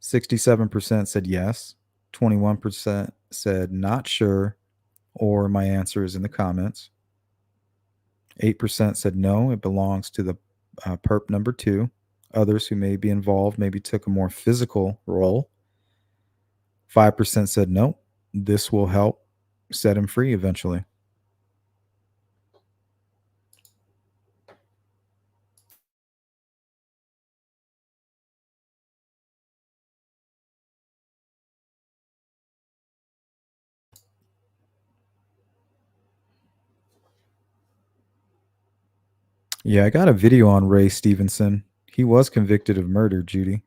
67% said yes. 21% said not sure, or my answer is in the comments. 8% said no, it belongs to the perp number 2. Others who may be involved maybe took a more physical role. 5% said no, this will help set him free eventually. Yeah, I got a video on Ray Stevenson. He was convicted of murder, Judy.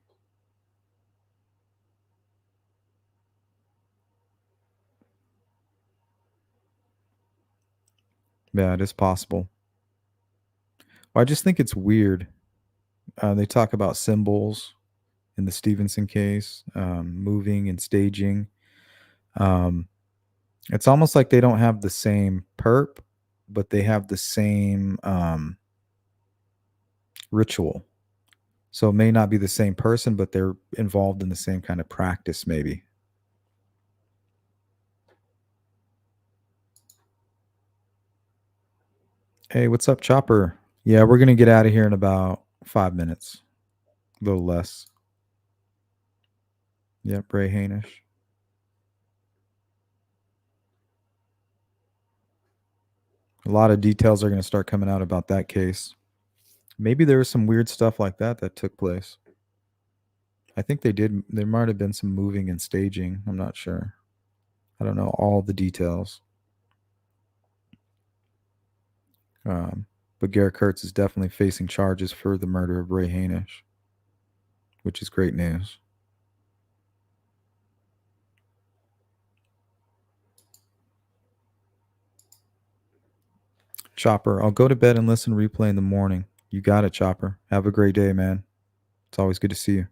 Yeah, it is possible. Well, I just think it's weird. They talk about symbols in the Stevenson case, moving and staging. It's almost like they don't have the same perp, but they have the same ritual. So it may not be the same person, but they're involved in the same kind of practice, maybe. Hey, what's up, Chopper? Yeah, we're going to get out of here in about 5 minutes. A little less. Yep, Ray Hainish. A lot of details are going to start coming out about that case. Maybe there was some weird stuff like that took place. I think they did. There might have been some moving and staging. I'm not sure. I don't know all the details. But Garrett Kurtz is definitely facing charges for the murder of Ray Hainish, which is great news. Chopper, I'll go to bed and listen to replay in the morning. You got it, Chopper. Have a great day, man. It's always good to see you.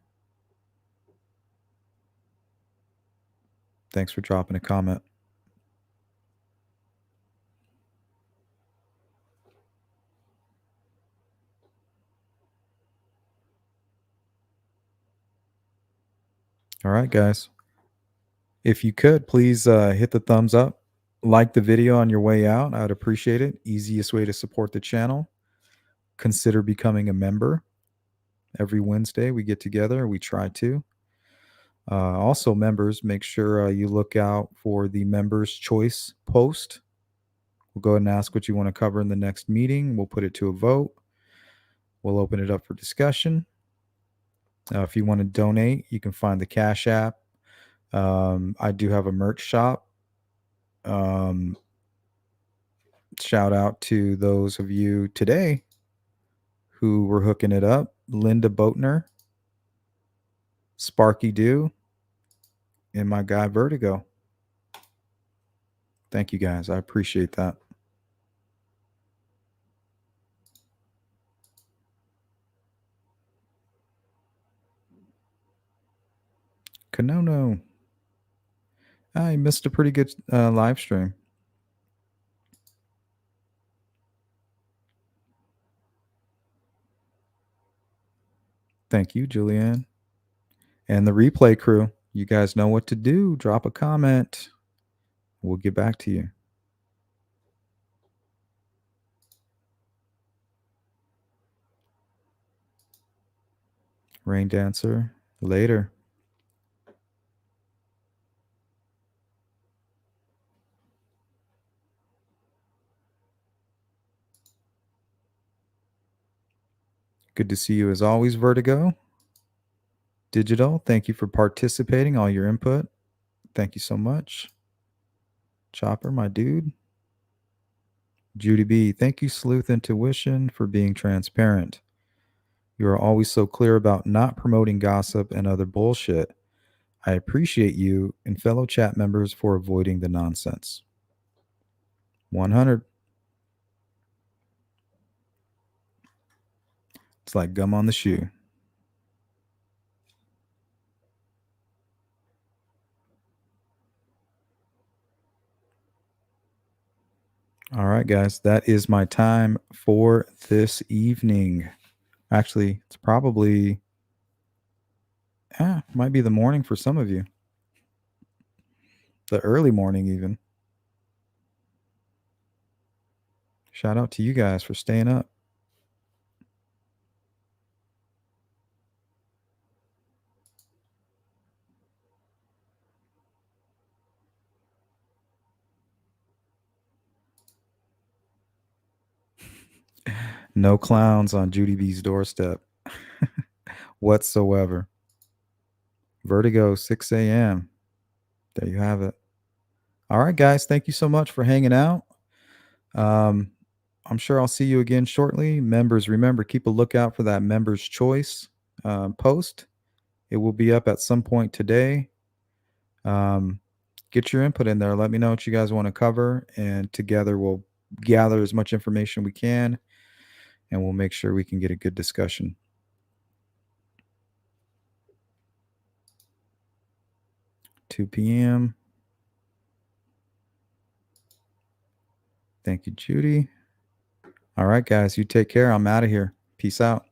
Thanks for dropping a comment. All right, guys. If you could, please hit the thumbs up. Like the video on your way out. I'd appreciate it. Easiest way to support the channel. Consider becoming a member. Every Wednesday we get together. We try to. Also, members, make sure you look out for the members' choice post. We'll go ahead and ask what you want to cover in the next meeting. We'll put it to a vote. We'll open it up for discussion. If you want to donate, you can find the Cash App. I do have a merch shop. Shout out to those of you today who were hooking it up. Linda Boatner, Sparky Dew, and my guy Vertigo. Thank you guys. I appreciate that. Kanono. I missed a pretty good live stream. Thank you, Julianne. And the replay crew, you guys know what to do. Drop a comment. We'll get back to you. Rain Dancer, later. Good to see you as always, Vertigo. Digital, thank you for participating, all your input. Thank you so much. Chopper, my dude. Judy B, thank you, Sleuth Intuition, for being transparent. You are always so clear about not promoting gossip and other bullshit. I appreciate you and fellow chat members for avoiding the nonsense. 100. It's like gum on the shoe. All right, guys, that is my time for this evening. Actually, it's probably, might be the morning for some of you. The early morning even. Shout out to you guys for staying up. No clowns on Judy B's doorstep whatsoever. Vertigo, 6 a.m. There you have it. All right, guys. Thank you so much for hanging out. I'm sure I'll see you again shortly. Members, remember, keep a lookout for that members' choice post. It will be up at some point today. Get your input in there. Let me know what you guys want to cover, and together we'll gather as much information we can, and we'll make sure we can get a good discussion. (2 p.m.) Thank you, Judy. All right, guys, you take care. I'm out of here. Peace out.